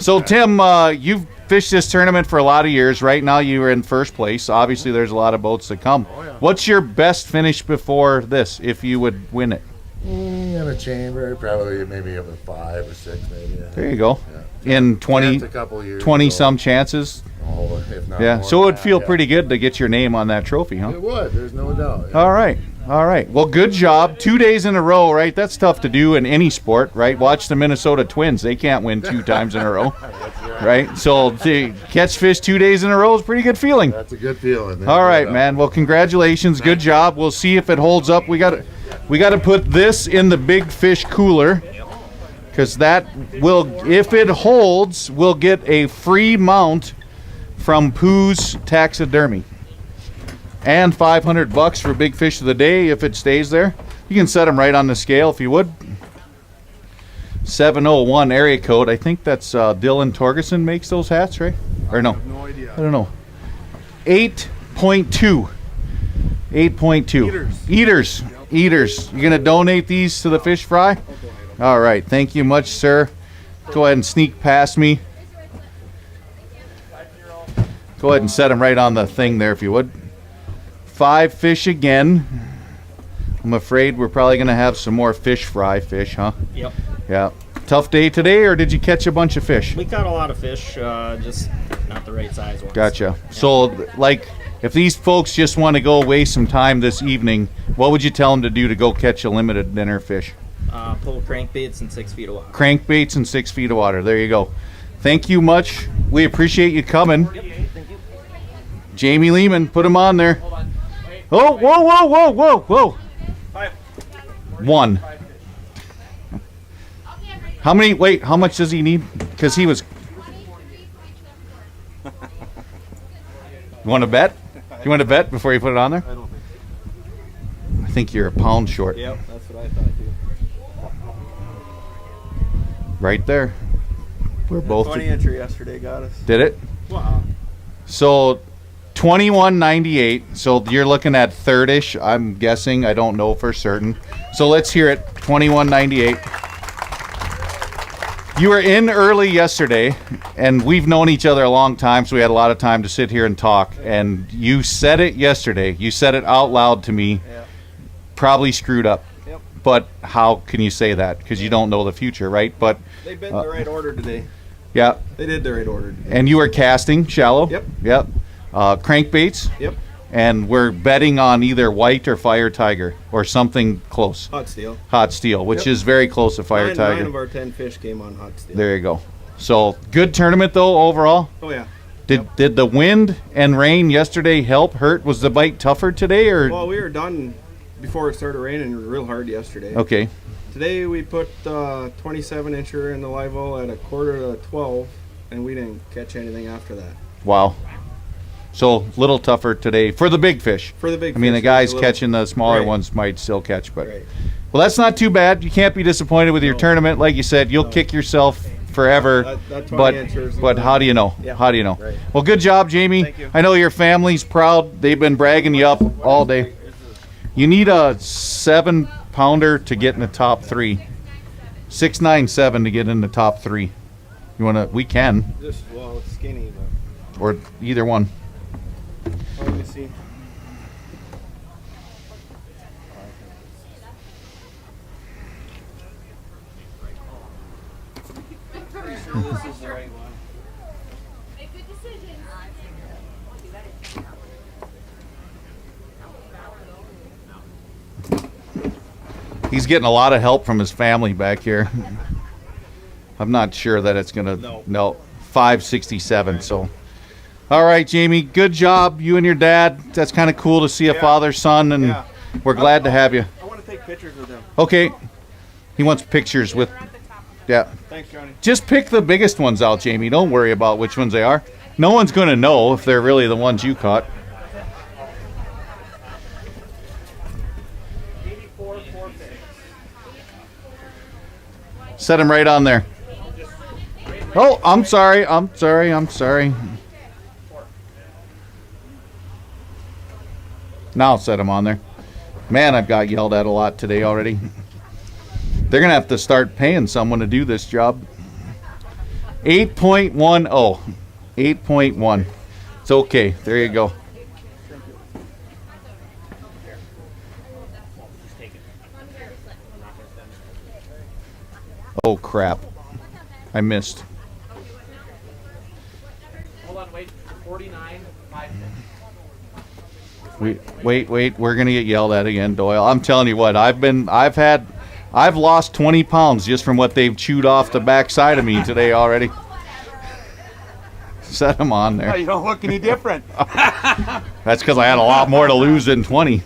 So, Tim, you've fished this tournament for a lot of years. Right now, you are in first place. Obviously, there's a lot of boats to come. What's your best finish before this, if you would win it? In a chamber, probably maybe up to 5 or 6, maybe. Yeah. There you go. Yeah. In 20, Camped a couple years 20 ago. some chances. Oh, if not Yeah, more so it than would that, feel yeah. pretty good to get your name on that trophy, huh? It would. There's no doubt. Yeah. All right. All right. Well, good job. 2 days in a row, right? That's tough to do in any sport, right? Watch the Minnesota Twins. They can't win 2 times in a row, right? So to catch fish 2 days in a row is a pretty good feeling. That's a good feeling. All right, man. Well, congratulations. Good job. We'll see if it holds up. We got to put this in the big fish cooler, because that will, if it holds, we'll get a free mount from Pooh's Taxidermy. And $500 for big fish of the day if it stays there. You can set them right on the scale if you would. 701 area code. I think that's Dylan Torgerson makes those hats, right? Or no? I have no idea. I don't know. 8.2. 8.2. Eaters. Eaters. You're going to donate these to the fish fry? All right. Thank you much, sir. Go ahead and sneak past me. Go ahead and set them right on the thing there if you would. 5 fish again. I'm afraid we're probably going to have some more fish fry fish, huh? Yep. Yeah. Tough day today, or did you catch a bunch of fish? We caught a lot of fish, just not the right size ones. Gotcha. Yeah. So, like, if these folks just want to go waste some time this evening, what would you tell them to do to go catch a limited dinner fish? Pull crankbaits and 6 feet of water. Crankbaits and 6 feet of water. There you go. Thank you much. We appreciate you coming. Yep. Thank you. Jamie Lehman, put him on there. Oh, whoa, whoa, whoa, whoa, whoa. 1. How many, wait, how much does he need? Because he was... You want to bet? You want to bet before you put it on there? I don't think so. I think you're a pound short. Yep, that's what I thought too. Right there. We're both... 20 incher yesterday got us. Did it? Wow. So... 21.98, so you're looking at third-ish, I'm guessing. I don't know for certain. So let's hear it. 21.98. You were in early yesterday, and we've known each other a long time, so we had a lot of time to sit here and talk. And you said it yesterday. You said it out loud to me. Yep. Probably screwed up. Yep. But how can you say that? Because you don't know the future, right? But They bent the right order today. yeah. They did the right order today. And you were casting shallow? Yep. Yep. Crankbaits? Yep. And we're betting on either white or fire tiger or something close. Hot steel. Hot steel, which Yep. is very close to fire tiger. 9 of our 10 fish came on hot steel. There you go. So good tournament though overall. Oh yeah. Did the wind and rain yesterday hurt? Was the bite tougher today or? Well, we were done before it started raining real hard yesterday. Okay. Today we put 27 incher in the live well at 11:45, and we didn't catch anything after that. Wow. So a little tougher today for the big fish. For the big I mean, fish, the guys it's a little- catching the smaller Right. ones might still catch, but Right. well, that's not too bad. You can't be disappointed with your tournament. Like you said, you'll kick yourself forever. That 20 but inchers but is how do you know? Yeah. How do you know? Right. Well, good job, Jamie. Thank you. I know your family's proud. They've been bragging you up all day. You need a 7-pounder to get in the top 3. 697 to get in the top 3. You wanna? We can, Just it's skinny, but or either one. let me see. Pretty sure this is the right one. Make good decisions. He's getting a lot of help from his family back here. I'm not sure that it's gonna. No, 567. So, all right, Jamie. Good job, you and your dad. That's kind of cool to see a father-son, and we're glad to have you. I want to take pictures with them. Okay. He wants pictures with. Yeah. Thanks, Johnny. Just pick the biggest ones out, Jamie. Don't worry about which ones they are. No one's gonna know if they're really the ones you caught. Set him right on there. Oh, I'm sorry. I'm sorry. Now set him on there. Man, I've got yelled at a lot today already. They're going to have to start paying someone to do this job. 8.10. 8.1. It's okay. There you go. Oh, crap. I missed. Hold on, wait. 49, 5. Wait. We're gonna get yelled at again, Doyle. I'm telling you what. I've lost 20 pounds just from what they've chewed off the backside of me today already. Set them on there. You don't look any different. That's because I had a lot more to lose than 20.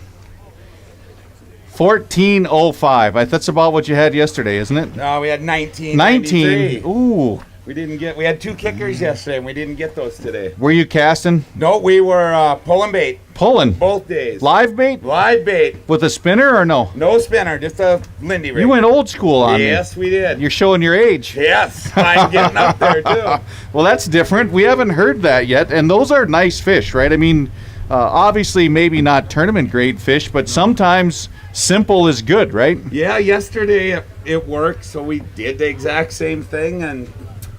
14.05. That's about what you had yesterday, isn't it? No, we had 19. 19. Ooh. We had 2 kickers yesterday, and we didn't get those today. Were you casting? No, we were pulling bait. Pulling? Both days. Live bait? Live bait. With a spinner or no? No spinner, just a Lindy rig. You went old school on me. Yes, we did. You're showing your age. Yes, I'm getting up there too. Well, that's different. We haven't heard that yet, and those are nice fish, right? I mean, obviously maybe not tournament grade fish, but sometimes simple is good, right? Yeah, yesterday it worked, so we did the exact same thing, and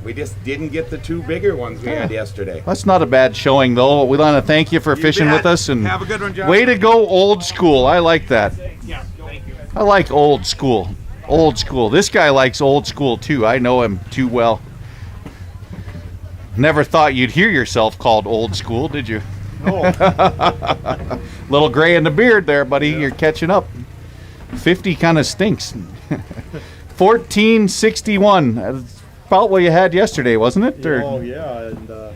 we just didn't get the 2 bigger ones we had yesterday. That's not a bad showing, though. We want to thank you for fishing bet. with us, and Have a good one, John. Way to go, old school. I like that. Yeah, thank you. I like old school. Old school. This guy likes old school too. I know him too well. Never thought you'd hear yourself called old school, did you? No. Little gray in the beard there, buddy. Yeah. You're catching up. 50 kind of stinks. 14.61. That's about what you had yesterday, wasn't it? Or? Oh yeah, and I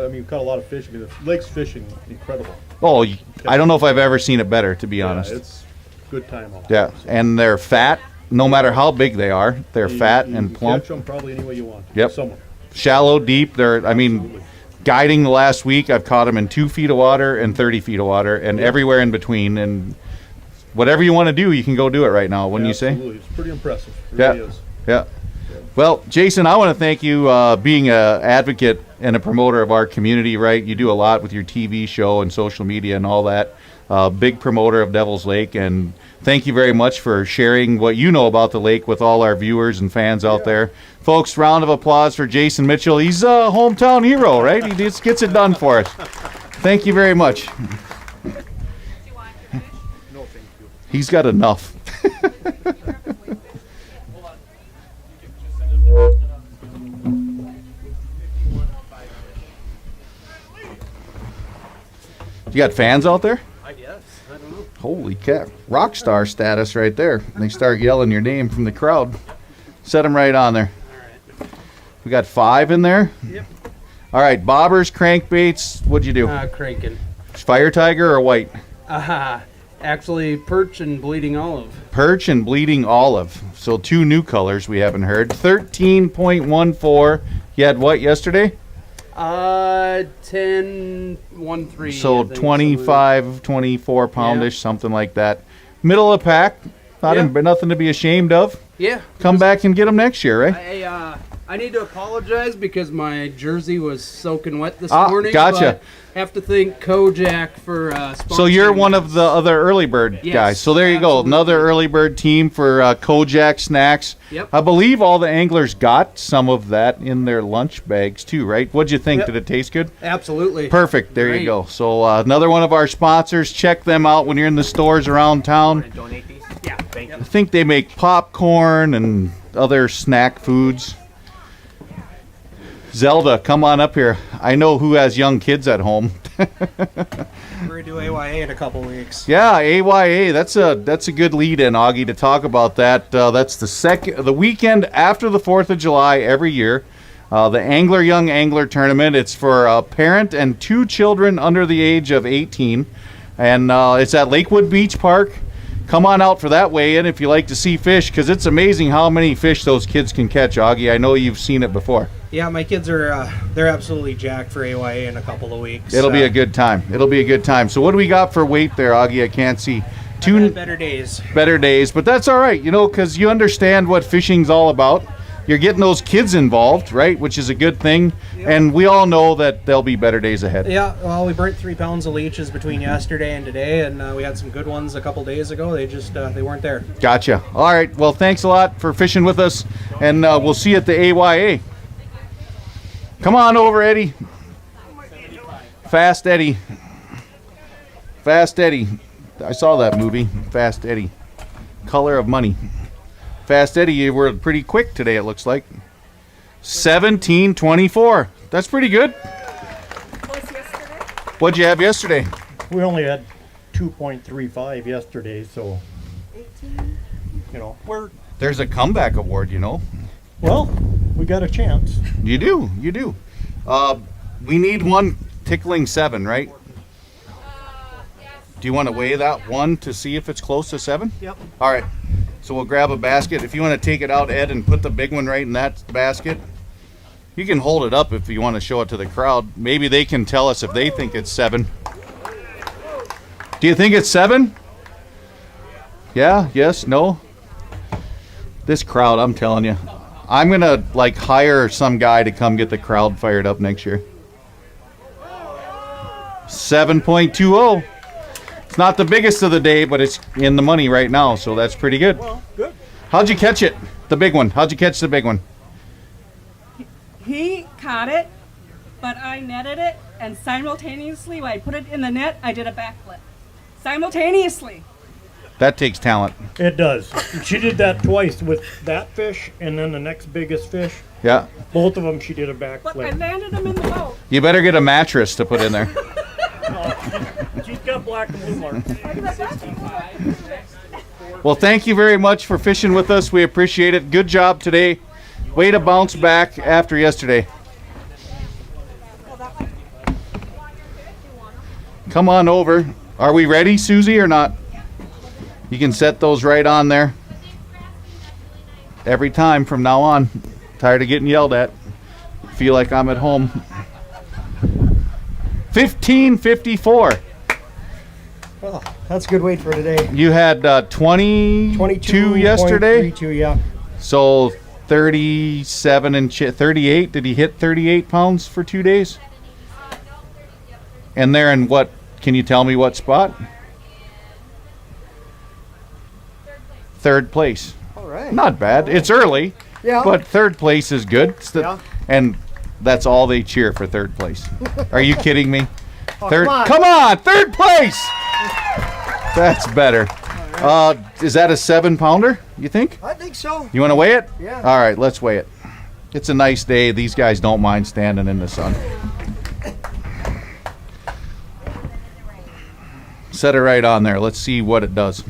mean, we caught a lot of fish. I mean, the lake's fishing incredible. Oh, I don't know if I've ever seen it better, to be honest. It's good time. Yeah, and they're fat. No matter how big they are, they're fat and you plump. Catch them probably any way you want. Yep. Somewhere. Shallow, deep. Guiding the last week, I've caught them in 2 feet of water and 30 feet of water, and everywhere in between. And whatever you want to do, you can go do it right now. Wouldn't you say? Absolutely, it's pretty impressive. It Yeah. really is. Yeah. Well, Jason, I want to thank you being an advocate and a promoter of our community, right? You do a lot with your TV show and social media and all that. Big promoter of Devil's Lake, and thank you very much for sharing what you know about the lake with all our viewers and fans out there. Folks, round of applause for Jason Mitchell. He's a hometown hero, right? He just gets it done for us. Thank you very much. No, thank you. He's got enough. You got fans out there? I guess. I don't know. Holy cat. Rock star status right there. They start yelling your name from the crowd. Set them right on there. All right. We got 5 in there? Yep. All right, bobbers, crankbaits. What'd you do? Cranking. Fire tiger or white? Actually, perch and bleeding olive. Perch and bleeding olive. So 2 new colors we haven't heard. 13.14. You had what yesterday? 10.13. So 25, 24 poundish, something like that. Middle of the pack. Nothing to be ashamed of. Yeah. Come back and get them next year, right? I need to apologize because my jersey was soaking wet this morning. Gotcha. But have to thank Kojak for sponsoring. So you're one of the other early bird guys. So there you go. Another early bird team for Kojak snacks. Yep. I believe all the anglers got some of that in their lunch bags too, right? What'd you think? Yep. Did it taste good? Absolutely. Perfect. There Great. you go. So another one of our sponsors. Check them out when you're in the stores around town. Donate these? Yeah, thank you. I think they make popcorn and other snack foods. Zelda, come on up here. I know who has young kids at home. We're gonna do AYA in a couple weeks. Yeah, AYA. That's a good lead-in, Augie, to talk about that. That's the weekend after the 4th of July every year. The Young Angler Tournament. It's for a parent and 2 children under the age of 18, and it's at Lakewood Beach Park. Come on out for that weigh-in if you like to see fish, because it's amazing how many fish those kids can catch, Augie. I know you've seen it before. Yeah, my kids are they're absolutely jacked for AYA in a couple of weeks. It'll be a good time. It'll be a good time. So what do we got for weight there, Augie? I can't see. Better days. Better days, but that's all right, because you understand what fishing's all about. You're getting those kids involved, right, which is a good thing, and we all know that there'll be better days ahead. Yeah, well, we burnt 3 pounds of leeches between yesterday and today, and we had some good ones a couple days ago. They just they weren't there. Gotcha. All right, well, thanks a lot for fishing with us, and we'll see you at the AYA. Come on over, Eddie. Fast Eddie. Fast Eddie. I saw that movie, Fast Eddie. Color of Money. Fast Eddie, you were pretty quick today, it looks like. 17.24. That's pretty good. What'd you have yesterday? We only had 2.35 yesterday, so you know There's a comeback award, you know. well, we got a chance. You do. We need one tickling 7, right? Do you want to weigh that one to see if it's close to 7? Yep. All right. So we'll grab a basket. If you want to take it out, Ed, and put the big one right in that basket, you can hold it up if you want to show it to the crowd. Maybe they can tell us if they think it's 7. Do you think it's 7? Yeah? Yes? No? This crowd, I'm telling you. I'm going to like hire some guy to come get the crowd fired up next year. 7.20. It's not the biggest of the day, but it's in the money right now, so that's pretty good. Well, good. How'd you catch it? The big one. How'd you catch the big one? He caught it, but I netted it, and simultaneously, when I put it in the net, I did a backflip. Simultaneously. That takes talent. It does. She did that twice with that fish, and then the next biggest fish. Yeah. Both of them, she did a But I backflip. landed him in the boat. You better get a mattress to put in there. She's got black and blue marks. Well, thank you very much for fishing with us. We appreciate it. Good job today. Way to bounce back after yesterday. Come on over. Are we ready, Susie, or not? You can set those right on there. Every time from now on. Tired of getting yelled at. Feel like I'm at home. 15:54. Well, that's a good weight for today. You had 22 yesterday? 22, yeah. So 37 and 38. Did he hit 38 pounds for 2 days? And they're in what? Can you tell me what spot? Third place. All right. Not bad. It's early. Yeah. But third place is good. Yeah. And that's all they cheer for third place. Are you kidding me? Oh, Third. come on. Third place. That's better. Is that a 7-pounder? You think? I think so. You want to weigh it? Yeah. All right, let's weigh it. It's a nice day. These guys don't mind standing in the sun. Set it right on there. Let's see what it does.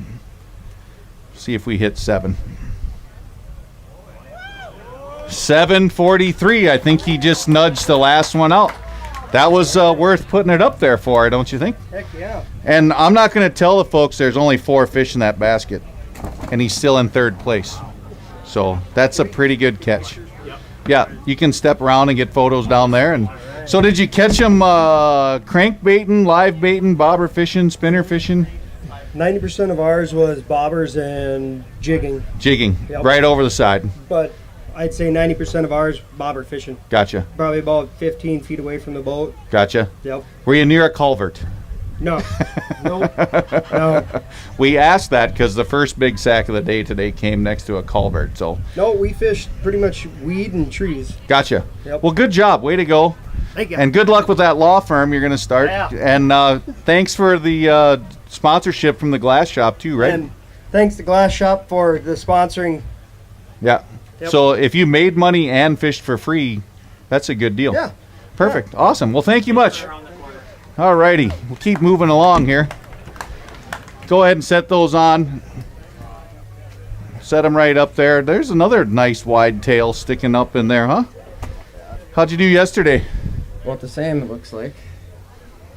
See if we hit 7. 7:43. I think he just nudged the last one out. That was worth putting it up there for, don't you think? Heck yeah. And I'm not going to tell the folks there's only 4 fish in that basket, and he's still in third place. So that's a pretty good catch. Yeah, you can step around and get photos down there. And so did you catch him crankbaiting, live baiting, bobber fishing, spinner fishing? 90% of ours was bobbers and jigging. Jigging, Yep. right over the side. But I'd say 90% of ours bobber fishing. Gotcha, Probably about 15 feet away from the boat. gotcha. Yep. Were you near a culvert? No. Nope. No. We asked that because the first big sack of the day today came next to a culvert. So No, we fished pretty much weed and trees. gotcha. Yep. Well, good job. Way to go. Thank you. And good luck with that law firm you're going to start. Yeah. And thanks for the sponsorship from the glass shop too, right? And thanks to Glass Shop for the sponsoring. Yeah. Yep. So if you made money and fished for free, that's a good deal. Yeah. Perfect. Awesome. Well, thank you much. All righty. We'll keep moving along here. Go ahead and set those on. Set them right up there. There's another nice wide tail sticking up in there, huh? How'd you do yesterday? About the same, it looks like.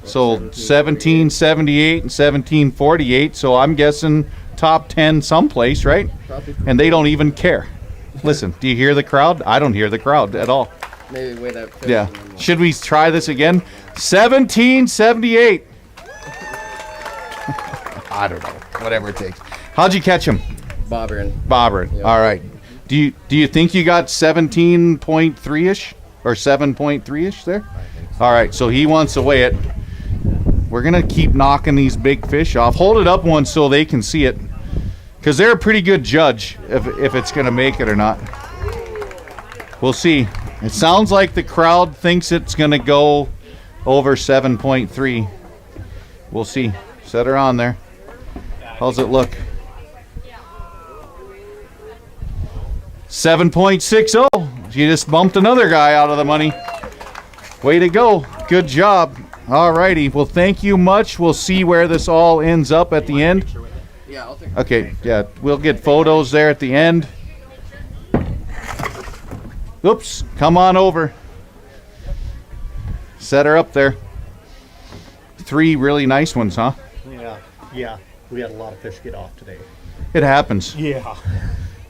So 1778 and 1748. So I'm guessing top 10 someplace, right? And they don't even care. Listen, do you hear the crowd? I don't hear the crowd at all. Maybe weigh that fish. Yeah. Should we try this again? 1778. I don't know. Whatever it takes. How'd you catch him? Bobbering. Bobbering. Yep. All right. Do you think you got 17.3-ish or 7.3-ish there? All right. So he wants to weigh it. We're going to keep knocking these big fish off. Hold it up once so they can see it. Because they're a pretty good judge if it's going to make it or not. We'll see. It sounds like the crowd thinks it's going to go over 7.3. We'll see. Set her on there. How's it look? 7.60. You just bumped another guy out of the money. Way to go. Good job. All righty. Well, thank you much. We'll see where this all ends up at the end. Yeah, I'll take Okay, yeah, we'll get photos there at the end. Oops, come on over. Set her up there. 3 really nice ones, huh? Yeah. We had a lot of fish get off today. It happens. Yeah.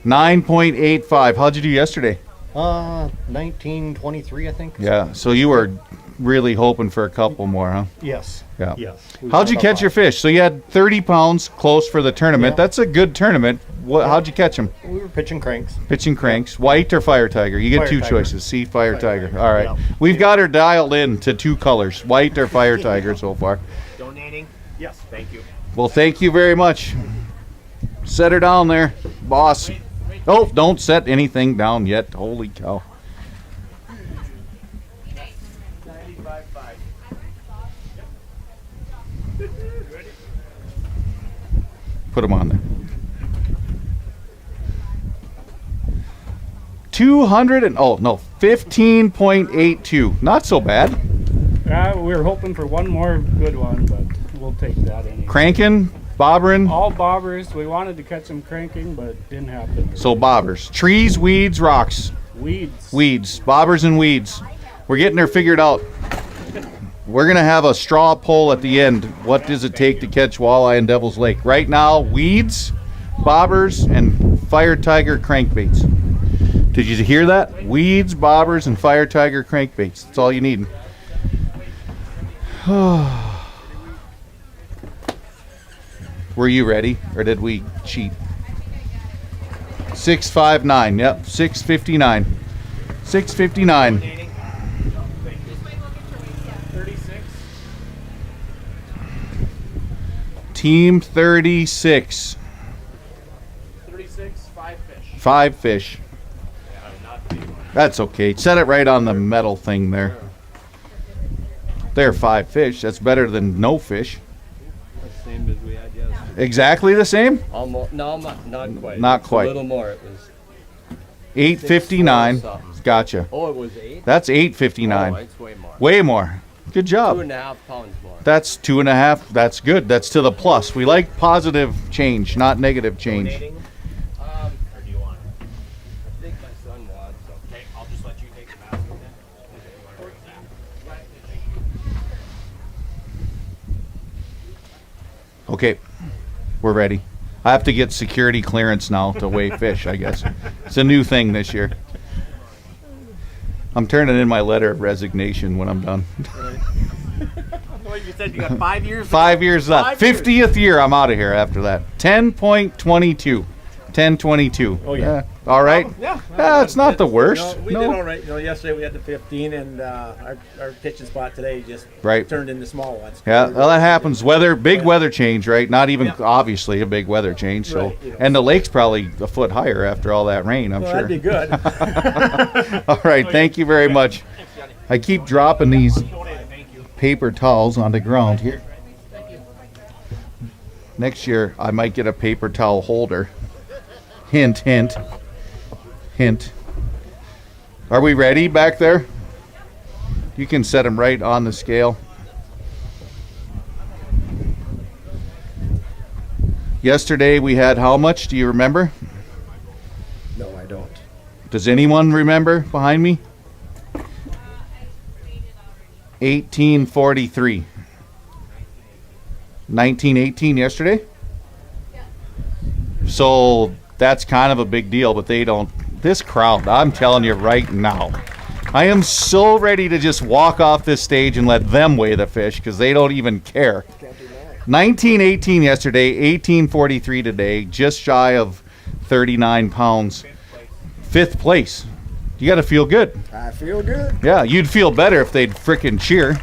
9.85. How'd you do yesterday? 1923, I think. Yeah, so you were really hoping for a couple more, huh? Yes. Yeah. Yes. How'd you catch your fish? So you had 30 pounds close for the tournament. Yeah. That's a good tournament. How'd you catch them? We were pitching cranks. Pitching cranks. White or fire tiger? You get Fire 2 tiger. choices. See, fire tiger. All right. Yeah. We've got her dialed in to 2 colors, white or fire tiger so far. Donating? Yes. Thank you. Well, thank you very much. Set her down there, boss. Oh, don't set anything down yet. Holy cow. Put them on there. 15.82. Not so bad. We were hoping for one more good one, but we'll take that anyway. Cranking, bobbering. All bobbers. We wanted to catch some cranking, but it didn't happen. So bobbers. Trees, weeds, rocks. Weeds. Weeds. Bobbers and weeds. We're getting her figured out. We're going to have a straw poll at the end. What does it take to catch walleye in Devil's Lake? Right now, weeds, bobbers, and fire tiger crankbaits. Did you hear that? Weeds, bobbers, and fire tiger crankbaits. That's all you need. Were you ready, or did we cheat? 659. Yep, 659. 659. Team 36. 36, 5 fish. 5 fish. That's okay. Set it right on the metal thing there. There, 5 fish. That's better than no fish. Same as we had yesterday. Exactly the same? Almost. No, not quite. Not It's quite. A little more. It was 859. 6 something. Gotcha. Oh, it was 8? That's 859. Oh, it's way more. Way more. Good job. 2.5 pounds more. That's 2.5. That's good. That's to the plus. We like positive change, not negative change. Or do you want it? I think my son wants. Okay, I'll just let you take the basket then. Okay, we're ready. I have to get security clearance now to weigh fish, I guess. It's a new thing this year. I'm turning in my letter of resignation when I'm done. Well, you said you got 5 years. 5 years left. 50th year, I'm out of here after that. 10.22. 10.22. Oh, yeah. All right? Yeah. It's not the worst. We did all right. Yesterday we had the 15, and our pitching spot today just Right. turned into small ones. Yeah, well, that happens. Big weather change, right? Not even obviously a big weather change. So, Right, and the lake's probably a foot higher after all that rain. I'm Well, sure. that'd be good. All right, thank you very much. I keep dropping these paper towels on the ground here. Next year, I might get a paper towel holder. Hint, hint, hint. Are we ready back there? You can set them right on the scale. Yesterday we had how much? Do you remember? No, I don't. Does anyone remember behind me? 1843. 1918 yesterday? So that's kind of a big deal, but they don't. This crowd, I'm telling you right now, I am so ready to just walk off this stage and let them weigh the fish because they don't even care. 1918 yesterday, 1843 today, just shy of 39 pounds. 5th place. You got to feel good. I feel good. Yeah, you'd feel better if they'd frickin' cheer.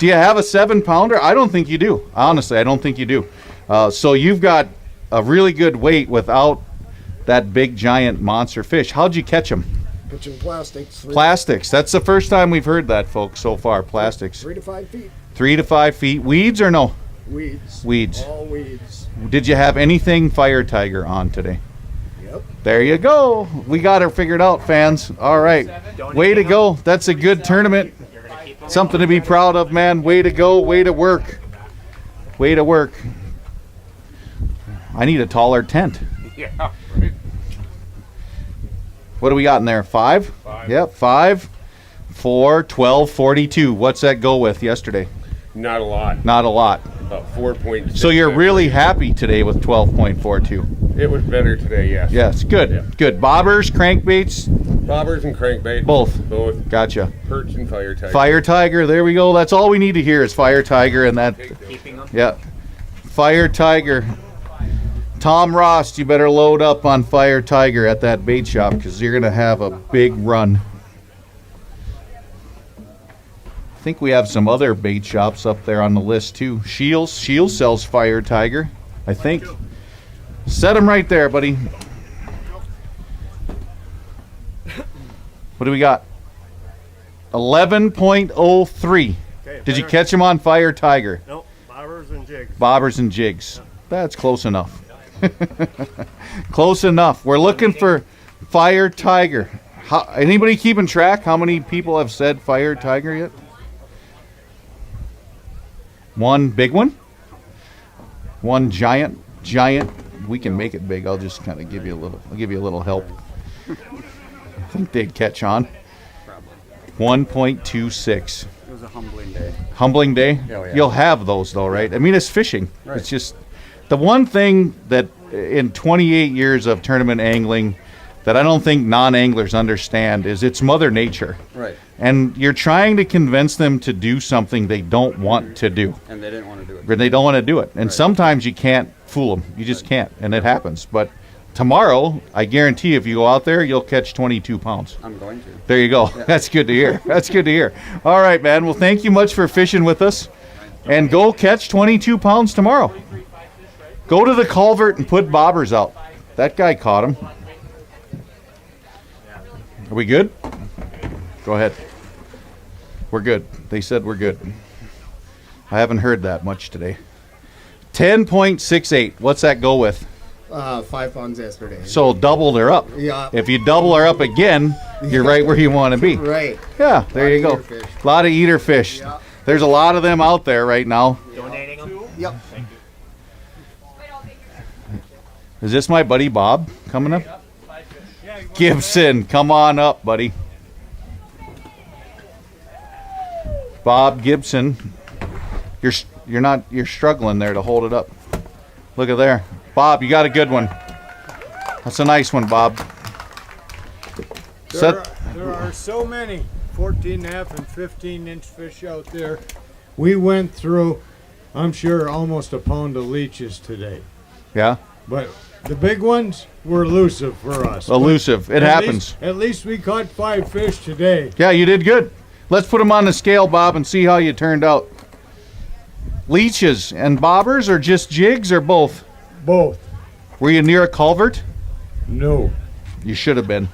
Do you have a 7-pounder? I don't think you do. Honestly, I don't think you do. So you've got a really good weight without that big giant monster fish. How'd you catch them? Pitching plastics. Plastics. That's the first time we've heard that, folks, so far. Plastics. 3 to 5 feet. 3 to 5 feet. Weeds or no? Weeds. Weeds. All weeds. Did you have anything fire tiger on today? There you go. We got her figured out, fans. All right. Way to go. That's a good tournament. Something to be proud of, man. Way to go. Way to work. Way to work. I need a taller tent. Yeah. What do we got in there? 5? 5. Yep, 5, 4, 12, 42. What's that go with yesterday? Not a lot. Not a lot. About 4.6. So you're really happy today with 12.42. It was better today, yes. Yes, good. Yeah. Good. Bobbers, crankbaits? Bobbers and crankbait. Both. Both. Gotcha. Perch and fire tiger. Fire tiger, there we go. That's all we need to hear is fire tiger and that. Keeping them. Yeah. Fire tiger. Tom Ross, you better load up on fire tiger at that bait shop because you're going to have a big run. I think we have some other bait shops up there on the list too. Shields sells fire tiger, I think. Set them right there, buddy. What do we got? 11.03. Did you catch him on fire tiger? Nope, bobbers and jigs. Bobbers and jigs. That's close enough. Close enough. We're looking for fire tiger. Anybody keeping track? How many people have said fire tiger yet? One big one? One giant? We can make it big. I'll just kind of give you a little help. I think they'd catch on. 1.26. It was a humbling day. Humbling day? Oh, yeah. You'll have those though, right? I mean, it's fishing. Right. It's just the one thing that in 28 years of tournament angling that I don't think non-anglers understand is it's Mother Nature. Right. And you're trying to convince them to do something they don't want to do. And they didn't want to do it. Or they don't want to do it. And sometimes you can't fool them. You just can't. And it happens. But tomorrow, I guarantee if you go out there, you'll catch 22 pounds. I'm going to. There you go. Yeah. That's good to hear. That's good to hear. All right, man. Well, thank you much for fishing with us. And go catch 22 pounds tomorrow. Go to the culvert and put bobbers out. That guy caught him. Are we good? Go ahead. We're good. They said we're good. I haven't heard that much today. 10.68. What's that go with? 5 pounds yesterday. So doubled her up. Yeah. If you double her up again, you're right where you want to be. Right. Yeah, there you go. A lot of eater fish. Yeah. There's a lot of them out there right now. Donating them? Yep. Thank you. Is this my buddy Bob coming up? Gibson, come on up, buddy. Bob Gibson. You're struggling there to hold it up. Look at there. Bob, you got a good one. That's a nice one, Bob. There are so many 14.5 and 15-inch fish out there. We went through, I'm sure, almost a pound of leeches today. Yeah? But the big ones were elusive for us. Elusive. It happens. At least we caught 5 fish today. Yeah, you did good. Let's put them on the scale, Bob, and see how you turned out. Leeches and bobbers or just jigs or both? Both. Were you near a culvert? No. You should have been.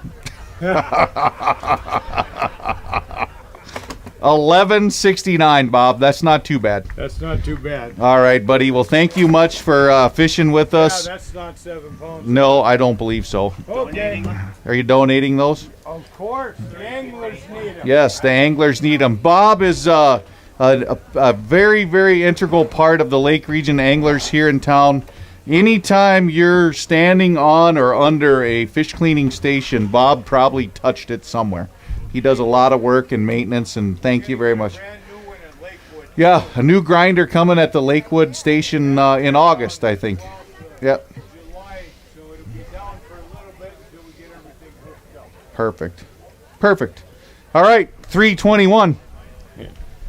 11.69, Bob. That's not too bad. That's not too bad. All right, buddy. Well, thank you much for fishing with us. Yeah, that's not 7 pounds. No, I don't believe so. Okay. Are you donating those? Of course. The anglers need them. Yes, the anglers need them. Bob is a very, very integral part of the Lake Region anglers here in town. Anytime you're standing on or under a fish cleaning station, Bob probably touched it somewhere. He does a lot of work and maintenance, and thank you very much. Yeah, a new grinder coming at the Lakewood station in August, I think. Yep. Perfect. Perfect. All right, 3:21.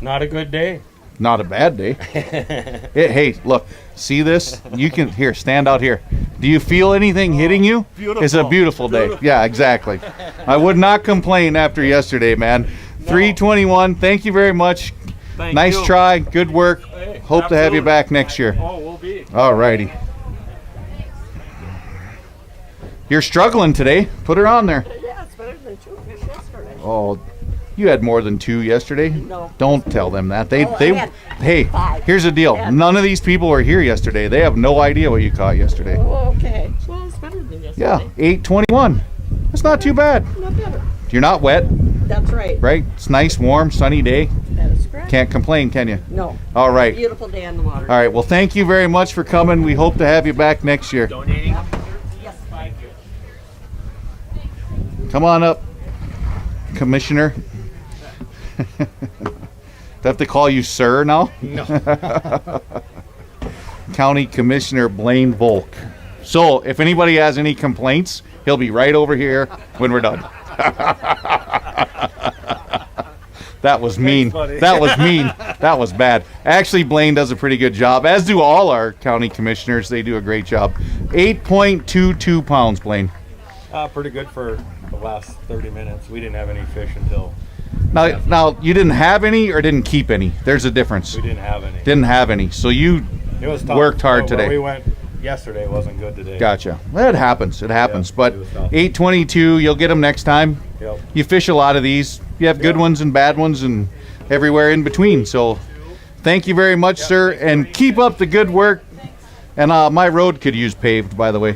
Not a good day. Not a bad day. Hey, look, see this? You can, here, stand out here. Do you feel anything hitting you? Beautiful. It's a beautiful day. Yeah, exactly. I would not complain after yesterday, man. 3:21. Thank you very much. Nice you. try. Good work. Hope to have you back next year. Oh, we'll be. All righty. You're struggling today. Put her on there. Yeah, it's better than 2 fish yesterday. Oh, you had more than 2 yesterday? No. Don't tell them that. Oh, I had Hey, 5. here's the deal. Yeah. None of these people were here yesterday. They have no idea what you caught yesterday. Oh, okay. Well, it's better than Yeah, 821. That's not too bad. Not better. You're not wet, That's right. right? It's nice, warm, sunny day. That is correct. Can't complain, can you? No. All right. Beautiful day on the water. All right. Well, thank you very much for coming. We hope to have you back next year. Donating? Yes. Thank you. Come on up, Commissioner. Do I have to call you sir now? No. County Commissioner Blaine Volk. So, if anybody has any complaints, he'll be right over here when we're done. That was mean. That was mean. That was bad. Actually, Blaine does a pretty good job, as do all our county commissioners. They do a great job. 8.22 pounds, Blaine. Pretty good for the last 30 minutes. We didn't have any fish until. Now, you didn't have any or didn't keep any? There's a difference. We didn't have any. Didn't have any. So you It was tough. worked hard Where today. we went yesterday wasn't good today. Gotcha. Well, it happens. It happens. Yeah, but it was tough. 822, you'll get them next time. Yep. You fish a lot of these. You have good ones and bad ones and everywhere in between. So thank you very much, sir. And keep up the good work. And my road could use paved, by the way.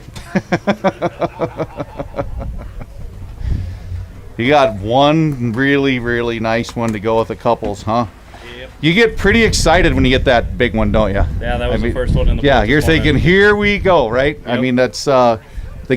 You got one really, really nice one to go with the couples, huh? Yep. You get pretty excited when you get that big one, don't you? Yeah, that was the first one in the Yeah, boat you're this morning. thinking, here we go, right? I Yep. mean, that's the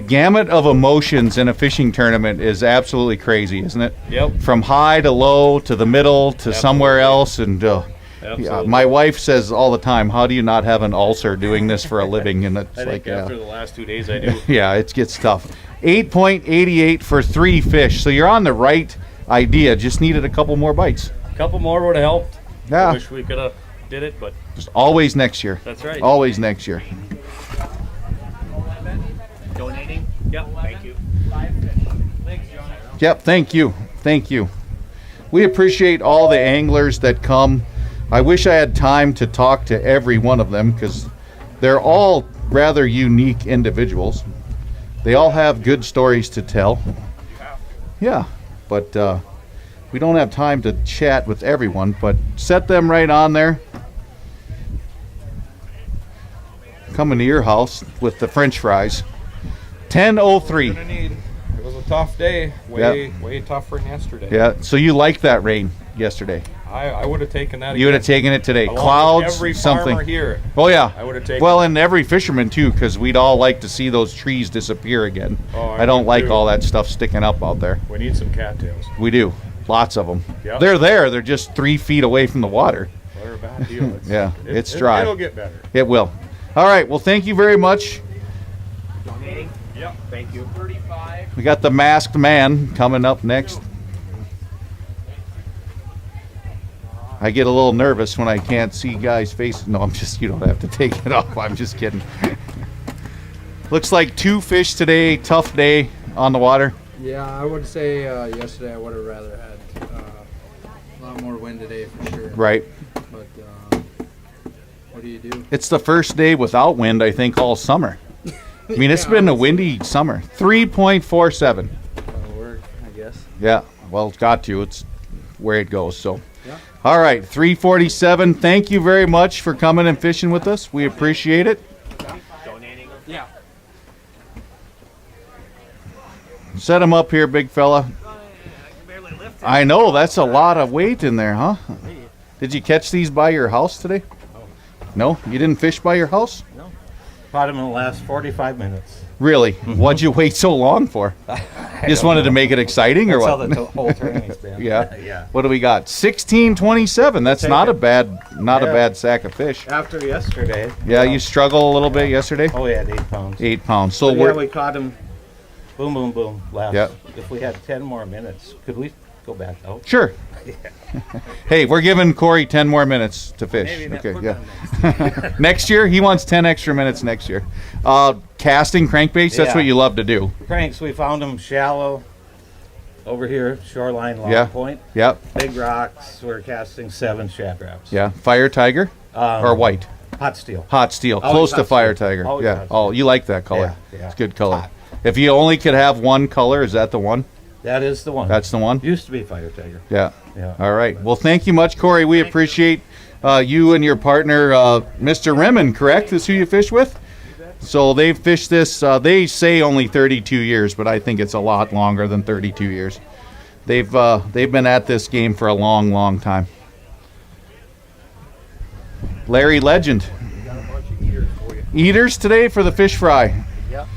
gamut of emotions in a fishing tournament is absolutely crazy, isn't it? Yep. From high to low to the middle to somewhere else. And yeah, Absolutely. my wife says all the time, how do you not have an ulcer doing this for a living? And it's I like, think after the last 2 days I do. yeah, it gets tough. 8.88 for 3 fish. So you're on the right idea. Just needed a couple more bites. A couple more would have helped. Yeah. I wish we could have did it, but Just always next year. That's right. Always next year. Donating? Yep. Thank you. Thanks, John. Yep, thank you. Thank you. We appreciate all the anglers that come. I wish I had time to talk to every one of them because they're all rather unique individuals. They all have good stories to tell. Yeah, but we don't have time to chat with everyone, but set them right on there. Coming to your house with the French fries. 10:03. It was a tough day. Way tougher than yesterday. Yeah, so you liked that rain yesterday. I would have taken that. You would have taken it today. Along with Clouds, every something. farmer here. Oh yeah. I would have taken. Well, and every fisherman too, because we'd all like to see those trees disappear again. Oh, I don't would like too. all that stuff sticking up out there. We need some cattails. We do. Lots of them. Yep. They're there. They're just 3 feet away from the water. They're a bad deal. Yeah, it's dry. It'll get better. It will. All right. Well, thank you very much. Donating? Yep. Thank you. 35. We got the masked man coming up next. I get a little nervous when I can't see guys' faces. No, you don't have to take it off. I'm just kidding. Looks like 2 fish today. Tough day on the water. Yeah, I would say yesterday I would have rather had a lot more wind today for sure. Right. But what do you do? It's the first day without wind, I think, all summer. I mean, it's Yeah, been a windy summer. 3.47. That'll work, I guess. Yeah, well, it's got to. It's where it goes. So, Yeah. All right, 3:47. Thank you very much for coming and fishing with us. We appreciate it. Donating? Yeah. Set him up here, big fella. I know, that's a lot of weight in there, huh? Did you catch these by your house today? No, you didn't fish by your house? No. Caught him in the last 45 minutes. Really? What'd you wait so long for? Just don't wanted to know. make it exciting, or That's what? how the whole tournament's been. Yeah. Yeah. What do we got? 16.27. That's Take not it. a bad Yeah. bad sack of fish. After yesterday. Yeah, you struggle a little bit yesterday. Oh, yeah, 8 pounds. 8 pounds. So But we're yeah, we caught him. Boom, boom, boom. Last. Yep. If we had 10 more minutes, could we go back out? Sure. Hey, we're giving Corey 10 more minutes to fish. Maybe not- Okay, put yeah. Next year, he wants 10 extra minutes next year. Casting crankbaits, that's Yeah. what you love to do. Cranks, we found them shallow over here, shoreline, Long Yeah. Point. Yep. Big rocks. We're casting 7 shad traps. Yeah. Fire tiger or white? Hot steel. Hot steel. Always Close to hot fire steel. tiger. Always Yeah. hot Oh, you like that color. Yeah, yeah. It's a good color. If you only could have one color, is that the one? That is the one. That's the one? Used to be fire tiger. Yeah. Yeah. All right. Well, thank you much, Corey. We appreciate you and your partner, Mr. Remen, correct? Is who you fish with? So they've fished this, they say only 32 years, but I think it's a lot longer than 32 years. They've been at this game for a long, long time. Larry Legend. We got a bunch of eaters for you. Eaters today for the fish fry. Yep.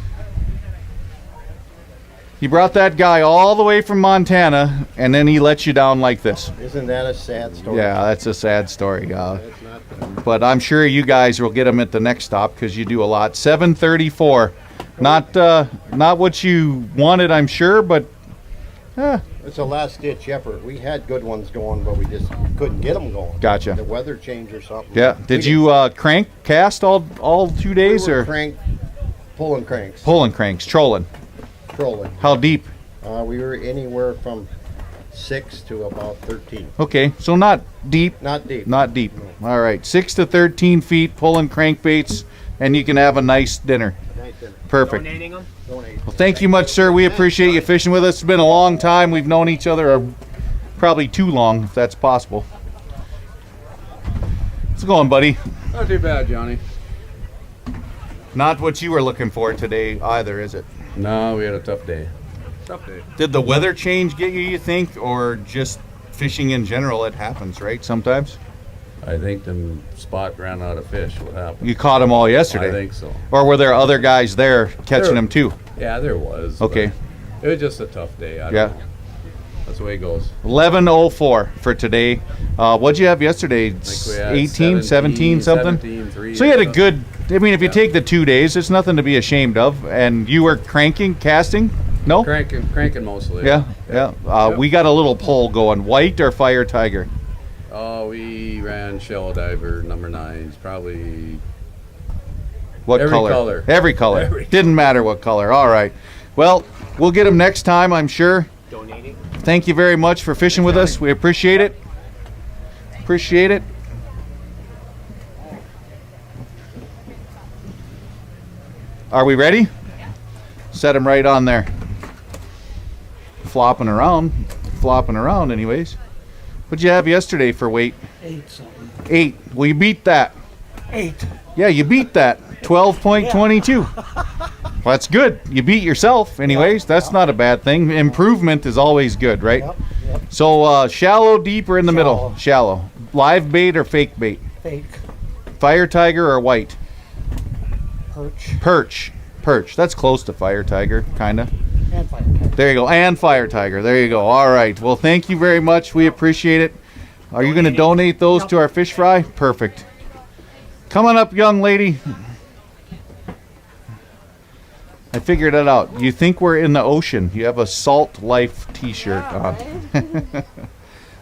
You brought that guy all the way from Montana, and then he let you down like this. Isn't that a sad story? Yeah, that's a sad story. It's not good. But I'm sure you guys will get him at the next stop because you do a lot. 734. Not what you wanted, I'm sure, but It's a last-ditch effort. We had good ones going, but we just couldn't get them going. Gotcha. The weather changed or something. yeah. Did you crank cast all 2 days we were or pulling cranks, pulling cranks, trolling? trolling. How deep? We were anywhere from 6 to about 13. Okay, so not deep. Not deep. Not deep. All right, 6 to 13 feet pulling crankbaits, and you can have a nice dinner. Nice dinner. Perfect. Donating them? Donate. Well, thank you much, sir. We appreciate you fishing with us. It's been a long time. We've known each other probably too long, if that's possible. How's it going, buddy? Not too bad, Johnny. Not what you were looking for today either, is it? No, we had a tough day. Tough day. Did the weather change get you think, or just fishing in general? It happens, right? Sometimes. I think the spot ran out of fish. What happened? You caught them all yesterday. I think so. Or were there other guys there catching them too? Yeah, there was. Okay. It was just a tough day. I Yeah. don't know. That's the way it goes. 11:04 for today. What'd you have yesterday? I think we had 18, 17, something? 17-3 So you had a or good, I mean, if you take the 2 days, it's nothing to be ashamed of. And you were casting? No? Cranking mostly. Yeah, yeah. We got a little poll going. White or Fire Tiger? Oh, we ran Shell Diver number 9s, probably. What Every color? color. Every color. Every Didn't matter what color. All right. Well, we'll get them next time, I'm sure. Donating. Thank you very much for fishing with us. We appreciate it. Appreciate it. Are we ready? Set them right on there. Flopping around anyways. What'd you have yesterday for weight? 8 something. 8. Well, you beat that. 8. Yeah, you beat that. 12.22. Well, that's good. You beat yourself anyways. That's not a bad thing. Improvement is always good, right? Yep. So shallow, deep, or in the middle? Shallow. Live bait or fake bait? Fake. Fire Tiger or white? Perch. Perch. That's close to Fire Tiger, kind of. And fire tiger. There you go. And Fire Tiger. There you go. All right. Well, thank you very much. We appreciate it. Are you going to donate those to our fish fry? Perfect. Come on up, young lady. I figured it out. You think we're in the ocean. You have a Salt Life t-shirt on.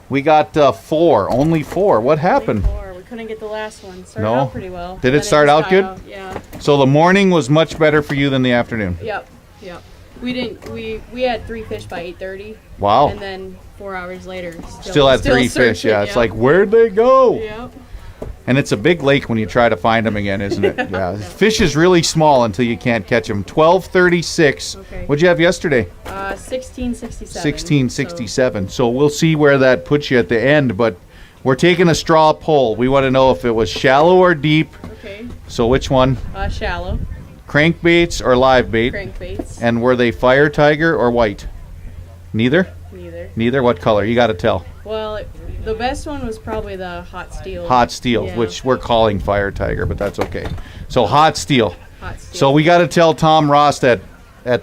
We got 4. Only 4. What happened? We couldn't get the last one. Started No? out pretty well. Did it Then start just out died good? Yeah. So the morning was much better for you than the afternoon. Yep. Yep. We didn't. We had 3 fish by 8:30. Wow. And then 4 hours later, Still had 3 fish. Yeah, it's like, where'd they go? Yep. And it's a big lake when you try to find them again, isn't it? Yeah. Fish is really small until you can't catch them. 12:36. Okay. What'd you have yesterday? 1667. 1667. So we'll see where that puts you at the end, but we're taking a straw poll. We want to know if it was shallow or deep. Okay. So which one? Shallow. Crankbaits or live bait? Crankbaits. And were they Fire Tiger or white? Neither? Neither. Neither? What color? You got to tell. Well, the best one was probably the hot steel. Hot steel, Yeah. which we're calling Fire Tiger, but that's okay. So hot steel. Hot steel. So we got to tell Tom Ross at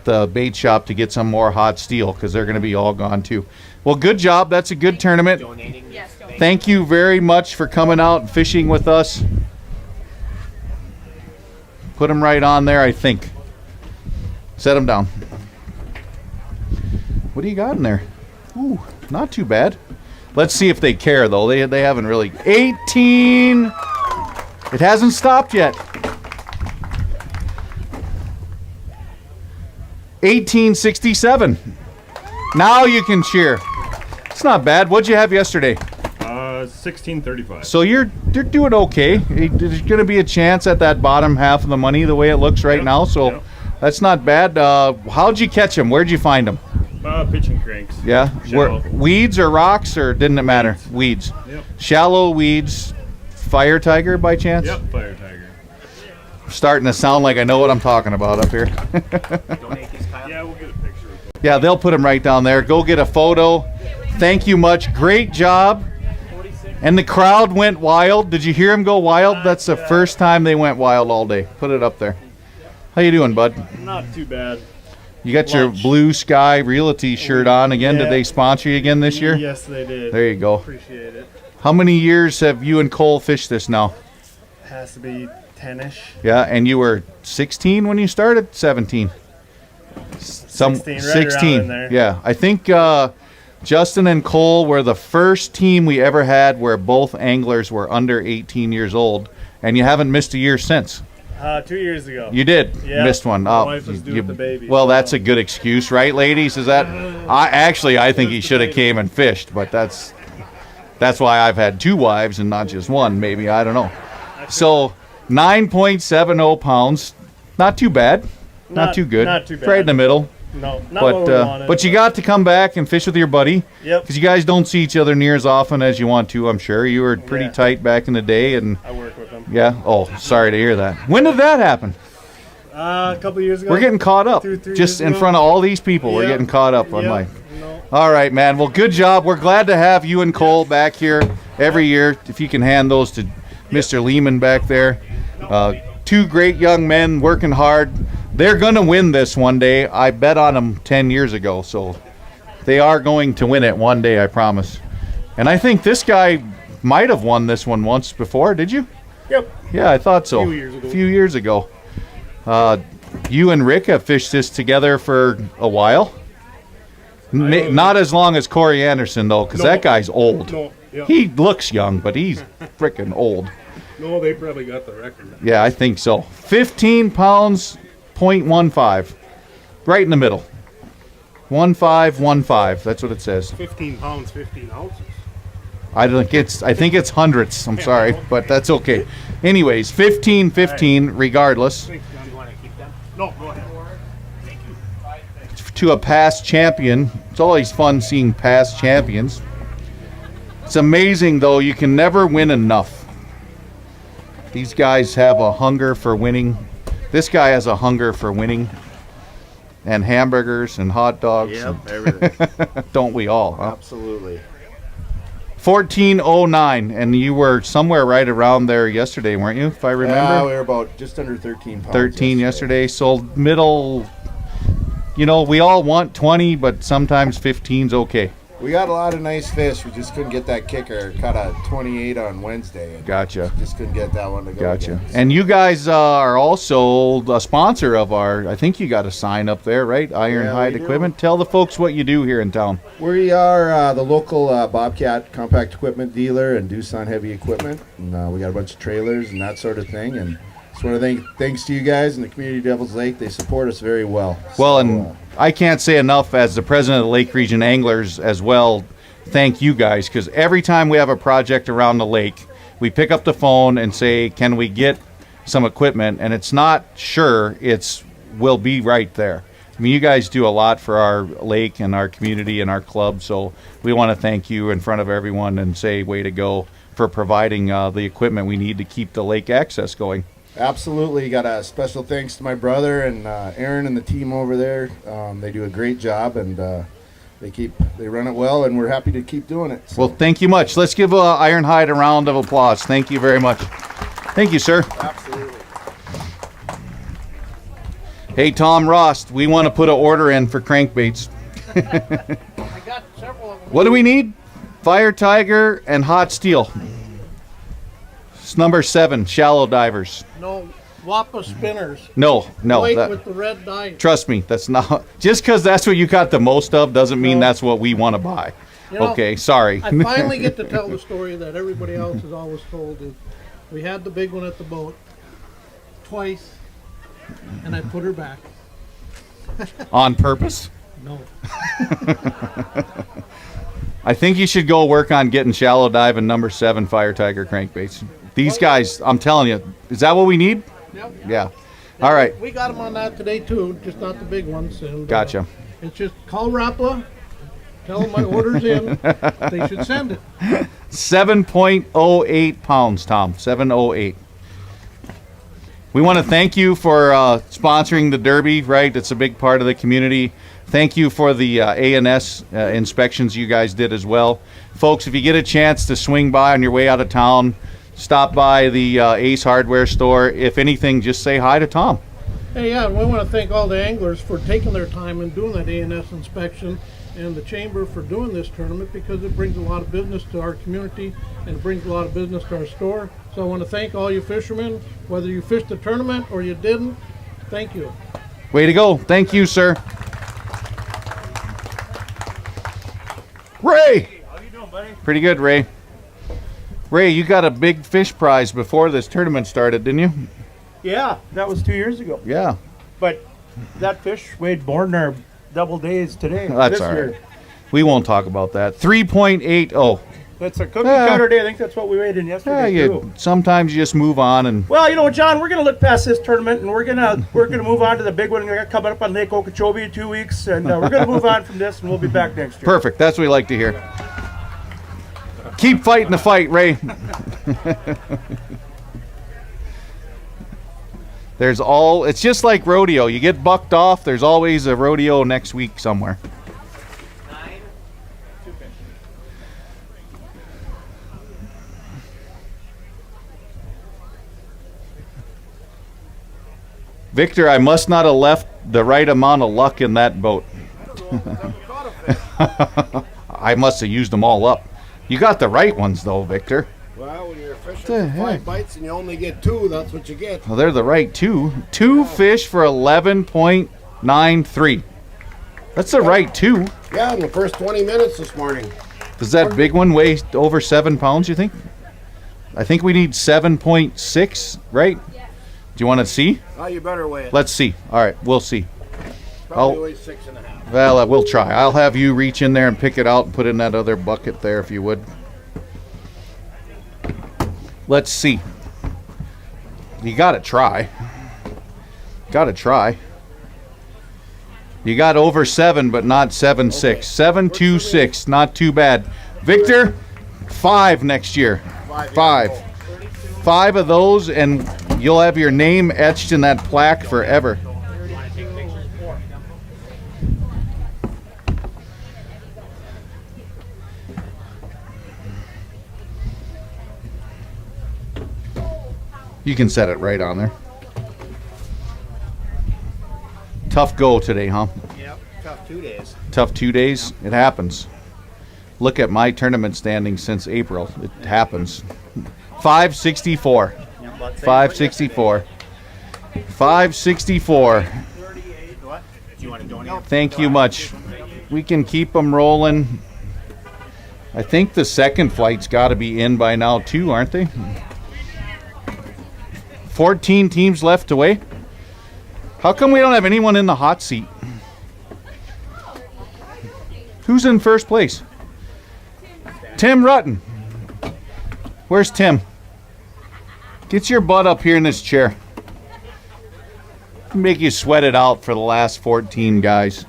the bait shop to get some more hot steel because they're going to be all gone too. Well, good job. That's a good tournament. Yes. Thank you very much for coming out and fishing with us. Put them right on there, I think. Set them down. What do you got in there? Ooh, not too bad. Let's see if they care, though. They haven't really. 18. It hasn't stopped yet. 1867. Now you can cheer. It's not bad. What'd you have yesterday? 1635. So you're doing okay. There's going to be a chance at that bottom half of the money the way it looks right now. So that's not bad. How'd you catch them? Where'd you find them? Pitching cranks. Yeah. Shallow. Weeds or rocks, or didn't it matter? Weeds. Yep. Shallow weeds. Fire Tiger by chance? Yep, Fire Tiger. starting to sound like I know what I'm talking about up here. Yeah, we'll get a picture of it. Yeah, they'll put them right down there. Go get a photo. Thank you much. Great job. And the crowd went wild. Did you hear them go wild? That's the first time they went wild all day. Put it up there. How you doing, bud? Not too bad. You got your Blue Sky Realty shirt on again. Yeah. Did they sponsor you again this year? Yes, they did. There you go. Appreciate it. How many years have you and Cole fished this now? Has to be 10-ish. Yeah, and you were 16 when you started? 17? 16, right around in there. Yeah, I think Justin and Cole were the first team we ever had where both anglers were under 18 years old, and you haven't missed a year since. 2 years ago. You did. Yeah. Missed one. My wife was due with the baby. Well, that's a good excuse, right, ladies? Is that? I think he should have came and fished, but that's why I've had 2 wives and not just one. Maybe, I don't know. So 9.70 pounds, not too bad, not too good. Not too bad. Right in the middle. No, not what we wanted. But you got to come back and fish with your buddy. Yep. Because you guys don't see each other near as often as you want to, I'm sure. You were pretty tight back in the day, and I work with him. yeah. Oh, sorry to hear that. When did that happen? A couple years ago. We're getting caught up. 3 Just years in ago. front of all these people. We're Yep. getting caught up on Yep. my. All right, man. Well, good job. We're glad to have you and Cole back here every year. If you can hand those to Mr. Lehman back there. 2 great young men working hard. They're going to win this one day. I bet on them 10 years ago, so they are going to win it one day, I promise. And I think this guy might have won this one once before. Did you? Yep. Yeah, I thought so. A few years ago. You and Rick have fished this together for a while. Not as long as Corey Anderson, though, because that guy's old. No, yeah. He looks young, but he's freaking old. No, they probably got the record. Yeah, I think so. 15 pounds, 0.15. Right in the middle. 1515. That's what it says. 15 pounds, 15 ounces. I think it's hundredths. I'm sorry, but that's okay. Anyways, 1515 regardless. No, go ahead. To a past champion. It's always fun seeing past champions. It's amazing, though, you can never win enough. These guys have a hunger for winning. This guy has a hunger for winning. And hamburgers and hot dogs. Yep, everything. Don't we all, huh? Absolutely. 1409, and you were somewhere right around there yesterday, weren't you, if I remember? Yeah, we were about just under 13 pounds. 13 yesterday, so middle, we all want 20, but sometimes 15's okay. We got a lot of nice fish. We just couldn't get that kicker. Caught a 28 on Wednesday. Gotcha. Just couldn't get that one to go. Gotcha. again. And you guys are also a sponsor of I think you got a sign up there, right? Iron Hide Equipment. Tell the folks what you do here in town. We are the local Bobcat compact equipment dealer and Doosan heavy equipment. And, we got a bunch of trailers and that sort of thing. And just want to thanks to you guys and the community of Devil's Lake. They support us very well. Well, and I can't say enough as the president of the Lake Region Anglers as well. Thank you guys, because every time we have a project around the lake, we pick up the phone and say, can we get some equipment? And it's not sure, we'll be right there. I mean, you guys do a lot for our lake and our community and our club, so we want to thank you in front of everyone and say way to go for providing the equipment we need to keep the lake access going. Absolutely. Got a special thanks to my brother and Aaron and the team over there. They do a great job, and they run it well, and we're happy to keep doing it. Well, thank you much. Let's give Ironhide a round of applause. Thank you very much. Thank you, sir. Absolutely. Hey, Tom Rost, we want to put an order in for crankbaits. I got several of them. What do we need? Fire Tiger and Hot Steel. It's number 7, shallow divers. No, Wappa spinners. No. White that- with the red dye. Trust me, that's not just because that's what you got the most of doesn't mean that's what we want to buy. You know, Okay, sorry. I finally get to tell the story that everybody else has always told. Is we had the big one at the boat twice, and I put her back. On purpose? No. I think you should go work on getting shallow dive and number 7 Fire Tiger crankbaits. These guys, I'm telling you, is that what we need? Yep. Yeah. All right. We got them on that today too, just not the big ones. And, Gotcha. It's just call Rapla, tell them my order's in. They should send it. 7.08 pounds, Tom. 708. We want to thank you for sponsoring the Derby, right? It's a big part of the community. Thank you for the A&S inspections you guys did as well. Folks, if you get a chance to swing by on your way out of town, stop by the Ace Hardware store. If anything, just say hi to Tom. Hey, yeah, and we want to thank all the anglers for taking their time and doing that A&S inspection, and the chamber for doing this tournament, because it brings a lot of business to our community and it brings a lot of business to our store. So I want to thank all you fishermen, whether you fished the tournament or you didn't. Thank you. Way to go. Thank you, sir. Ray! How you doing, buddy? Pretty good, Ray. Ray, you got a big fish prize before this tournament started, didn't you? Yeah, that was 2 years ago. Yeah. But that fish weighed more than our double days today. That's this all right. year. We won't talk about that. 3.80. That's a cookie cutter day. I think that's what we weighed in yesterday too. Sometimes you just move on and Well, you know, John, we're gonna look past this tournament and we're gonna move on to the big one we got coming up on Lake Okeechobee in 2 weeks, and we're gonna move on from this and we'll be back next year. perfect. That's what we like to hear. Keep fighting the fight, Ray. It's just like rodeo. You get bucked off, there's always a rodeo next week somewhere. Victor, I must not have left the right amount of luck in that boat. I must have used them all up. You got the right ones though, Victor. Well, when you're fishing for 5 bites and you only get 2, that's what you get. Well, they're the right two. 2 fish for 11.93. That's the right 2. Yeah, in the first 20 minutes this morning. Does that big one weigh over 7 pounds, you think? I think we need 7.6, right? Do you want to see? Oh, you better weigh it. Let's see. All right, we'll see. Probably weighs 6.5. Well, we'll try. I'll have you reach in there and pick it out and put it in that other bucket there if you would. Let's see. You got to try. Got to try. You got over 7, but not 7.6. 7.26, not too bad. Victor, 5 next year. 5. 5 of those, and you'll have your name etched in that plaque forever. You can set it right on there. Tough go today, huh? Yep, tough 2 days. Tough 2 days? It happens. Look at my tournament standings since April. It happens. 564. 564. 564. Thank you much. We can keep them rolling. I think the second flight's got to be in by now too, aren't they? 14 teams left to weigh. How come we don't have anyone in the hot seat? Who's in first place? Tim Rutten. Where's Tim? Get your butt up here in this chair. Make you sweat it out for the last 14 guys.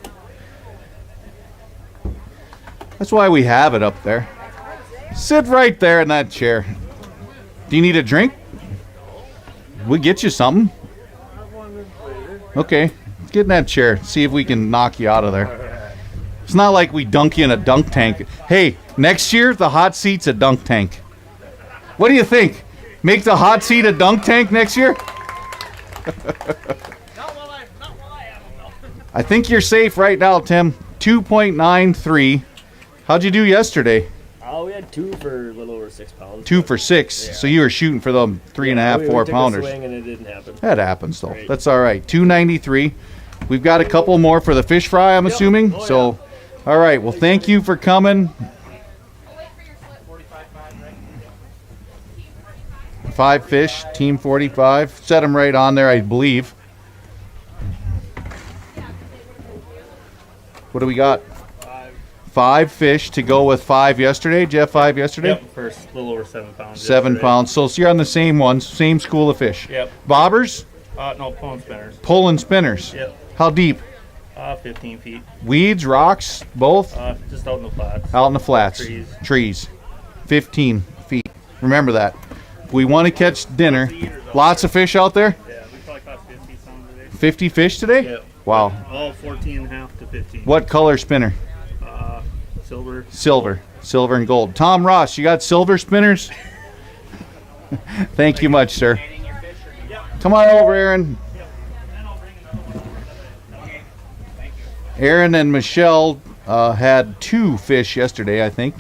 That's why we have it up there. Sit right there in that chair. Do you need a drink? We'll get you something. Okay, get in that chair. See if we can knock you out of there. It's not like we dunk you in a dunk tank. Hey, next year, the hot seat's a dunk tank. What do you think? Make the hot seat a dunk tank next year? I think you're safe right now, Tim. 2.93. How'd you do yesterday? Oh, we had 2 for a little over 6 pounds. 2 for 6. Yeah. So you were shooting for the 3.5, 4 pounders. We took a swing and it didn't happen. That happens though. Right. That's all right. 293. We've got a couple more for the fish fry, I'm assuming. Oh, so, all right. Well, thank you for coming. 5 fish, team 45. Set them right on there, I believe. What do we got? 5 fish to go with 5 yesterday. Did you have 5 yesterday? Yep, first a little over 7 pounds. 7 pounds. So you're on the same ones, same school of fish. Yep. Bobbers? No, pulling spinners. Pulling spinners. Yep. How deep? 15 feet. Weeds, rocks, both? Just out in the flats. Out in the flats. Trees. 15 feet. Remember that. If we want to catch dinner, lots of fish out there? Yeah, we 50 fish today? Yeah. Wow. All 14 and a half to 15. What color spinner? Silver. Silver and gold. Tom Ross, you got silver spinners? Thank you much, sir. Come on over, Aaron. Aaron and Michelle had 2 fish yesterday, I think,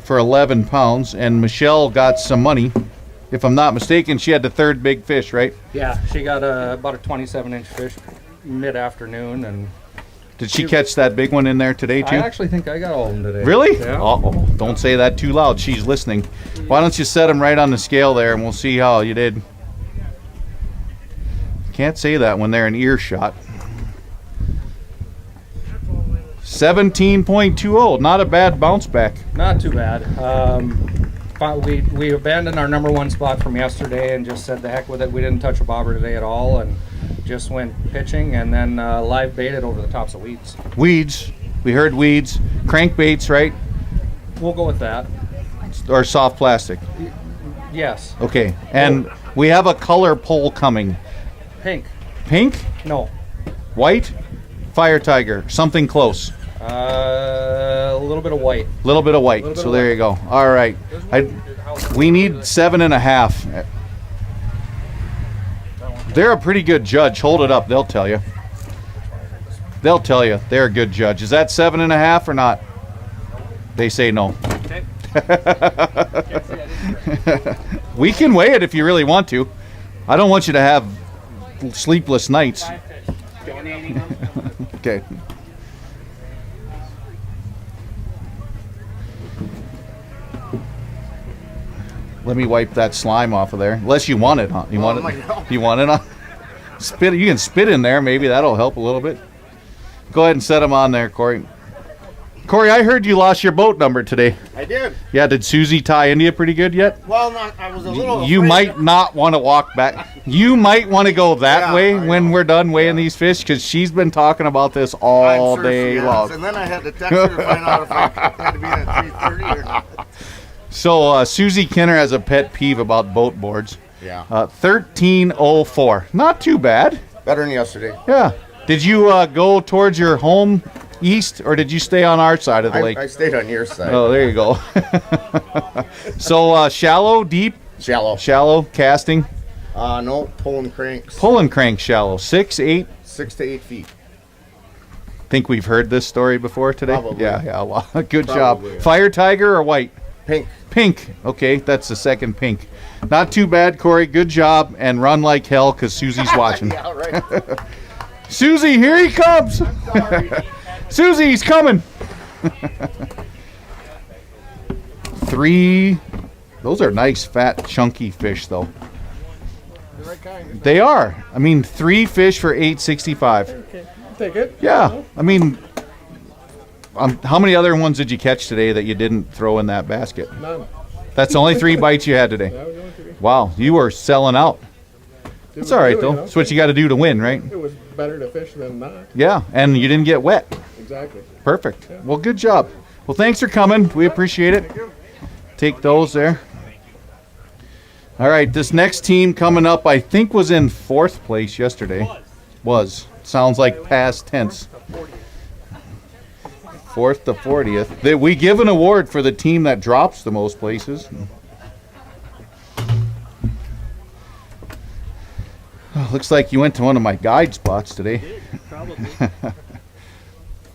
for 11 pounds, and Michelle got some money. If I'm not mistaken, she had the 3rd big fish, right? Yeah, she got about a 27-inch fish mid-afternoon, and Did she catch that big one in there today, too? I actually think I got all of them today. Really? Yeah. Uh-oh. Don't say that too loud. She's listening. Why don't you set them right on the scale there, and we'll see how you did. Can't say that when they're in earshot. 17.20. Not a bad bounce back. Not too bad. We abandoned our number 1 spot from yesterday and just said the heck with it. We didn't touch a bobber today at all, and just went pitching and then live baited over the tops of weeds. Weeds. We heard weeds. Crankbaits, right? We'll go with that. Or soft plastic. Yes. Okay. And we have a color poll coming. Pink. Pink? No. White? Fire tiger. Something close. A little bit of white. A little bit of white. So there you go. All right. We need 7.5. They're a pretty good judge. Hold it up. They'll tell you. They'll tell you. They're a good judge. Is that 7.5 or not? They say no. Okay. We can weigh it if you really want to. I don't want you to have sleepless nights. Okay. Let me wipe that slime off of there. Unless you want it, huh? You want it? You want it on? Spit. You can spit in there. Maybe that'll help a little bit. Go ahead and set them on there, Corey. Corey, I heard you lost your boat number today. I did. Yeah, did Susie tie into you pretty good yet? Well, I was a little. You might not want to walk back. You might want to go that way when we're done weighing these fish, because she's been talking about this all day long. And then I had to text her to find out if I had to be at 3:30 or not. So Susie Kenner has a pet peeve about boat boards. Yeah. 1304. Not too bad. Better than yesterday. Yeah. Did you go towards your home east, or did you stay on our side of the lake? I stayed on your side. Oh, there you go. So shallow, deep? Shallow. Shallow, casting? No, pulling cranks. Pulling crank shallow. 6, 8? 6 to 8 feet. Think we've heard this story before today? Probably. Yeah, well, good Probably, job. yeah. Fire tiger or white? Pink. Pink. Okay, that's the second pink. Not too bad, Corey. Good job. And run like hell, because Susie's watching. Yeah, right. Susie, here he comes. Susie, he's coming. 3. Those are nice, fat, chunky fish, though. The right kind. They are. I mean, 3 fish for $8.65. Okay, I'll take it. Yeah. I mean, how many other ones did you catch today that you didn't throw in that basket? None. That's the only 3 bites you had today. That was the only 3. Wow, you were selling out. It's all right, though. That's what you got to do to win, right? It was better to fish than not. Yeah, and you didn't get wet. Exactly. Perfect. Well, good job. Well, thanks for coming. We appreciate it. Take those there. All right, this next team coming up, I think, was in 4th place yesterday. Was. Sounds like past tense. 4th to 40th. We give an award for the team that drops the most places. Oh, looks like you went to one of my guide spots today. Probably.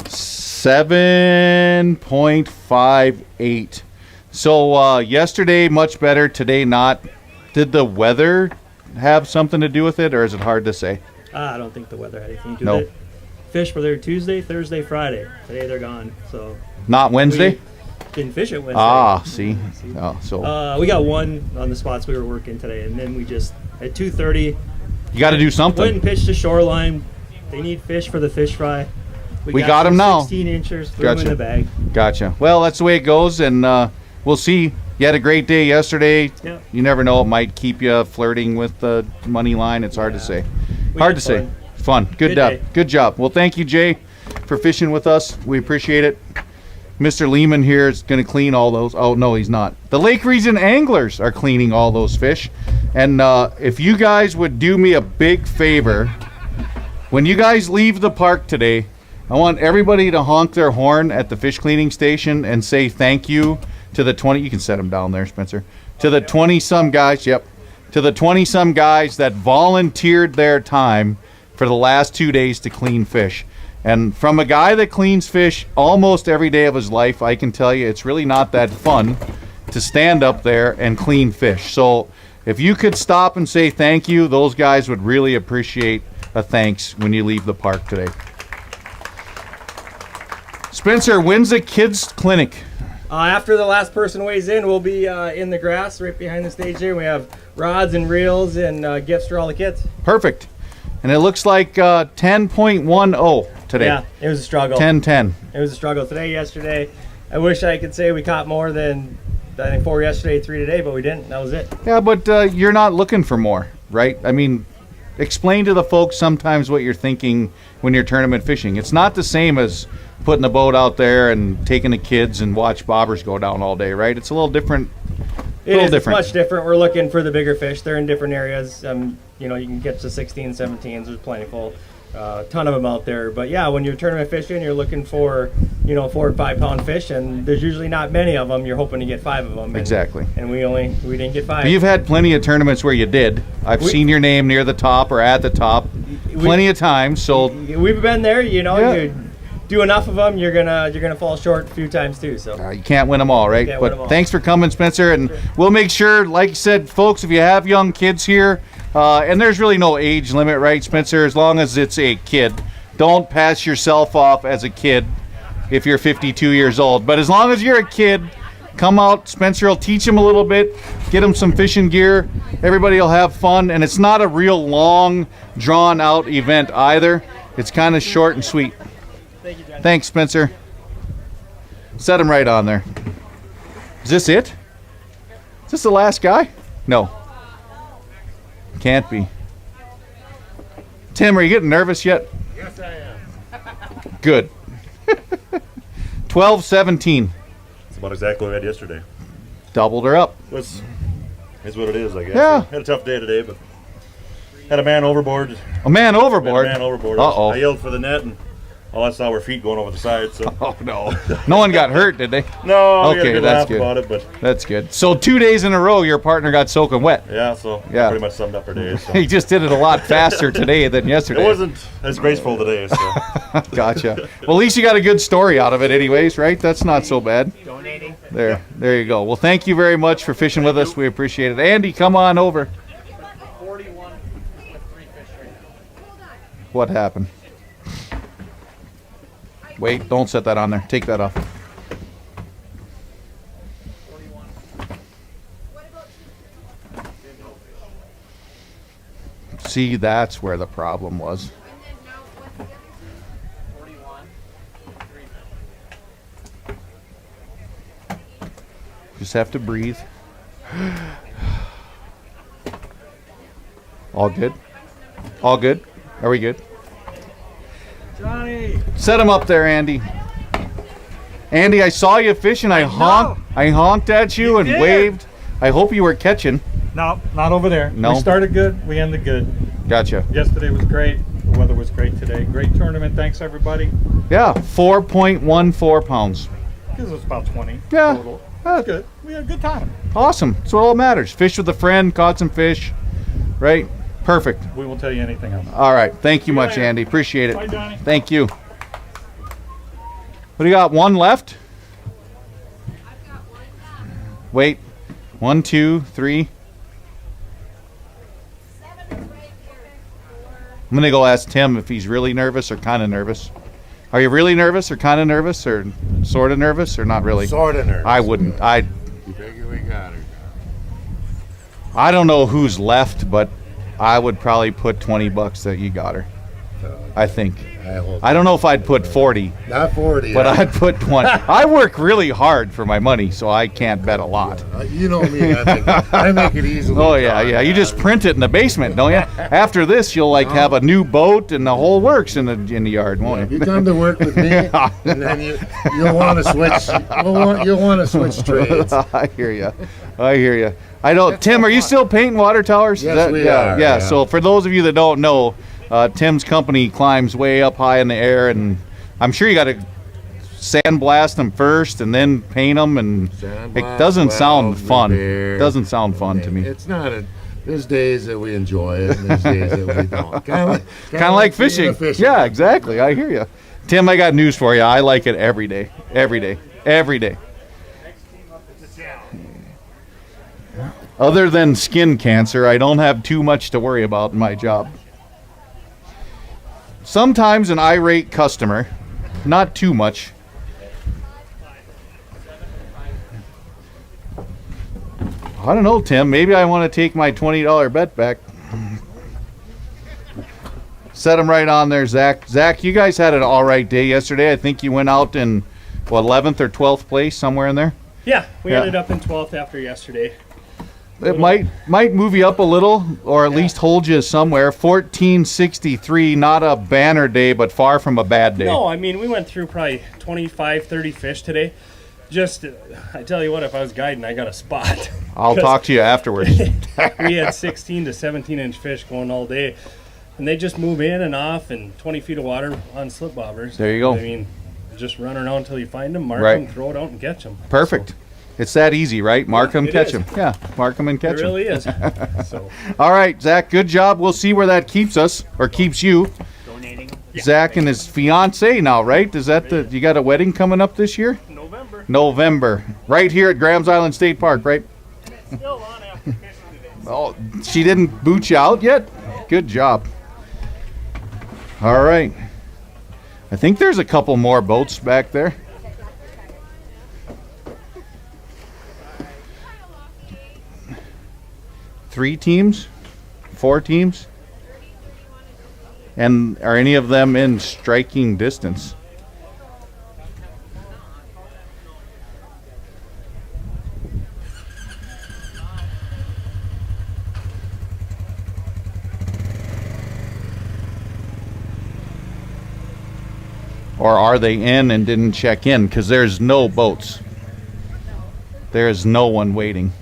7.58. So yesterday much better, today not. Did the weather have something to do with it, or is it hard to say? I don't think the weather had anything to do No. with it. Fish were there Tuesday, Thursday, Friday. Today they're gone. So Not Wednesday? we didn't fish it Wednesday. Ah, see. Oh, so We got one on the spots we were working today, and then we just at 2:30. you got to do something. Went and pitched to shoreline. They need fish for the fish fry. We got 'em now. 16 inchers. Threw 'em in the bag. Gotcha. Well, that's the way it goes, and we'll see. You had a great day yesterday. Yeah. You never know. It might keep you flirting with the money line. It's hard to say. We Hard had to say. fun. Fun. Good Good job. day. Good job. Well, thank you, Jay, for fishing with us. We appreciate it. Mr. Lehman here is going to clean all those. Oh, no, he's not. The Lake Region anglers are cleaning all those fish. And if you guys would do me a big favor When you guys leave the park today, I want everybody to honk their horn at the fish cleaning station and say thank you to the 20. You can set them down there, Spencer. To the 20-some guys. Yep. To the 20-some guys that volunteered their time for the last 2 days to clean fish. And from a guy that cleans fish almost every day of his life, I can tell you it's really not that fun to stand up there and clean fish. So if you could stop and say thank you, those guys would really appreciate a thanks when you leave the park today. Spencer, when's the kids' clinic? After the last person weighs in, we'll be in the grass right behind the stage there. We have rods and reels and gifts for all the kids. Perfect. And it looks like 10.10 today. Yeah, it was a struggle. 10:10. It was a struggle today, yesterday. I wish I could say we caught more than, I think, 4 yesterday, 3 today, but we didn't. That was it. Yeah, but you're not looking for more, right? I mean, explain to the folks sometimes what you're thinking when you're tournament fishing. It's not the same as putting the boat out there and taking the kids and watch bobbers go down all day, right? It's a little different. It's much different. We're looking for the bigger fish. They're in different areas. You can get to 16, 17s. There's plentiful. Ton of them out there. But yeah, when you're tournament fishing, you're looking for, 4 or 5 pound fish, and there's usually not many of them. You're hoping to get 5 of them. Exactly. And we didn't get 5. You've had plenty of tournaments where you did. I've seen your name near the top or at the top plenty of times. So we've been there. You do enough of them, you're gonna fall short a few times too. So you can't win them all, right? But thanks for coming, Spencer, and we'll make sure, like you said, folks, if you have young kids here, and there's really no age limit, right, Spencer? As long as it's a kid, don't pass yourself off as a kid if you're 52 years old. But as long as you're a kid, come out. Spencer will teach them a little bit, get them some fishing gear. Everybody will have fun, and it's not a real long, drawn-out event either. It's kind of short and sweet. Thank you, John. Thanks, Spencer. Set him right on there. Is this it? Is this the last guy? No. Can't be. Tim, are you getting nervous yet? Yes, I am. Good. 12-17. That's about exactly what we had yesterday. Doubled her up. It's what it is, I guess. Yeah. Had a tough day today, but had a man overboard. A man overboard? Had a man overboard. Uh-oh. I yelled for the net, and all I saw were feet going over the side. So. Oh, no. No one got hurt, did they? No, we had a okay, good that's laugh good. about it, but That's good. So 2 days in a row, your partner got soaking wet. yeah, so Yeah. pretty much summed up our day. So. He just did it a lot faster today than yesterday. It wasn't as graceful today, so. Gotcha. Well, at least you got a good story out of it anyways, right? That's not so bad. Donating. There you go. Well, thank you very much for fishing with us. We appreciate it. Andy, come on over. 41 with 3 fish right now. What happened? Wait, don't set that on there. Take that off. See, that's where the problem was. Just have to breathe. All good? All good? Are we good? Johnny. Set him up there, Andy. Andy, I saw you fishing. I honked at you and did. waved. I hope you were catching. No, not over there. No? We started good. We ended good. Gotcha. Yesterday was great. The weather was great today. Great tournament. Thanks, everybody. Yeah, 4.14 pounds. Gives us about 20 Yeah. total. That's good. We had a good time. Awesome. That's what all matters. Fished with a friend, caught some fish. Right? Perfect. We won't tell you anything else. All right. Thank you much, later. Andy. Appreciate it. Bye, Johnny. Thank you. What do you got? One left? Wait. 1, 2, 3. I'm going to go ask Tim if he's really nervous or kind of nervous. Are you really nervous or kind of nervous or sort of nervous or not really? Sort of nervous. I wouldn't. You figure we got her. I don't know who's left, but I would probably put $20 that you got her. I think. I don't know if I'd put 40. Not 40. But I'd put 20. I work really hard for my money, so I can't bet a lot. You know me. I make it easily. Oh yeah. You just print it in the basement, don't you? After this, you'll have a new boat and the whole works in the yard, won't You come to work with me, and then you'll want to switch. You'll want to switch trades. I hear you. I don't. Tim, are you still painting water towers? Yes, we are. Yeah. So for those of you that don't know, Tim's company climbs way up high in the air, and I'm sure you got to sandblast them first and then paint them, and it doesn't sound fun. Doesn't sound fun to me. It's not a. There's days that we enjoy it, and there's days that we don't. Kind of like fishing. Yeah, exactly. I hear you. Tim, I got news for you. I like it every day. Every day. Every day. Other than skin cancer, I don't have too much to worry about in my job. Sometimes an irate customer, not too much. I don't know, Tim. Maybe I want to take my $20 bet back. Set them right on there, Zach. Zach, you guys had an all right day yesterday. I think you went out in, 11th or 12th place, somewhere in there? Yeah, we ended up in 12th after yesterday. It might move you up a little, or at least hold you somewhere. 1463, not a banner day, but far from a bad day. No, I mean, we went through probably 25, 30 fish today. Just, I tell you what, if I was guiding, I got a spot. I'll talk to you afterwards. We had 16 to 17-inch fish going all day. And they just move in and off and 20 feet of water on slip bobbers. There you go. I mean, just run around until you find them, mark Right. them, throw it out, and catch them. Perfect. So, it's that easy, right? Mark them, it catch is. them. Yeah, mark them and catch them. It really is. So. All right, Zach, good job. We'll see where that keeps us, or keeps you. Donating. Zach and his fiance now, right? Is that you got a wedding coming up this year? November. Right here at Grams Island State Park, right? Still on after fishing today. Oh, she didn't boot you out yet? Good job. All right. I think there's a couple more boats back there. Three teams? 4 teams? And are any of them in striking distance? Or are they in and didn't check in? Because there's no boats. There is no one waiting.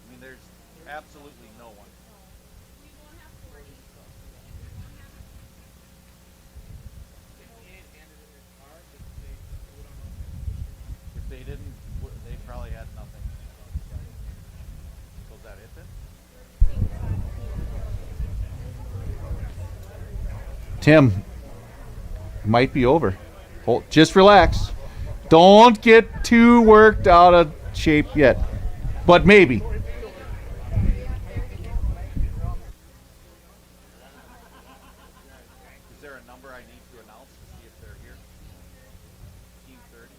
I mean, there's absolutely no one. If they didn't, they probably had nothing. Was that it then? Tim, might be over. Just relax. Don't get too worked out of shape yet. But maybe. Is there a number I need to announce to see if they're here? Team 30.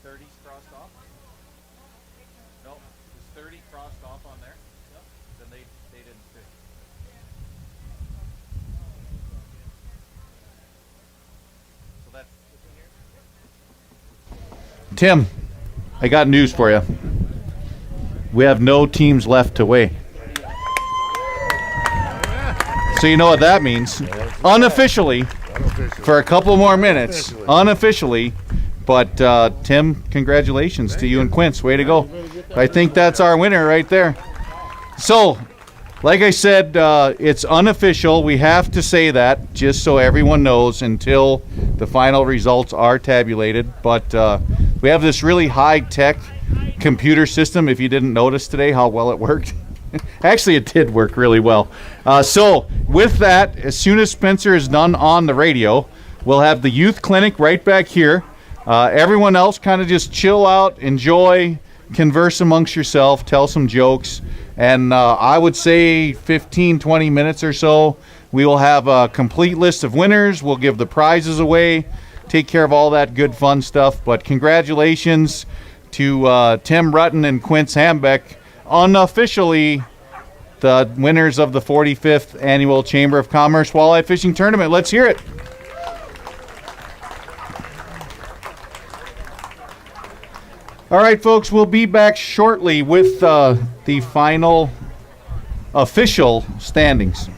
30's crossed off? No, is 30 crossed off on there? Then they didn't fish. So that's Tim, I got news for you. We have no teams left to weigh. So you know what that means. Unofficially, for a couple more minutes, unofficially. But Tim, congratulations to you and Quince. Way to go. I think that's our winner right there. So, like I said, it's unofficial. We have to say that just so everyone knows until the final results are tabulated. But we have this really high-tech computer system, if you didn't notice today how well it worked. Actually, it did work really well. So, with that, as soon as Spencer is done on the radio, we'll have the youth clinic right back here. Everyone else kind of just chill out, enjoy, converse amongst yourself, tell some jokes. And I would say 15, 20 minutes or so, we will have a complete list of winners. We'll give the prizes away, take care of all that good fun stuff. But congratulations to Tim Rutten and Quince Hambeck, unofficially the winners of the 45th Annual Chamber of Commerce Walleye Fishing Tournament. Let's hear it. All right, folks, we'll be back shortly with the final official standings.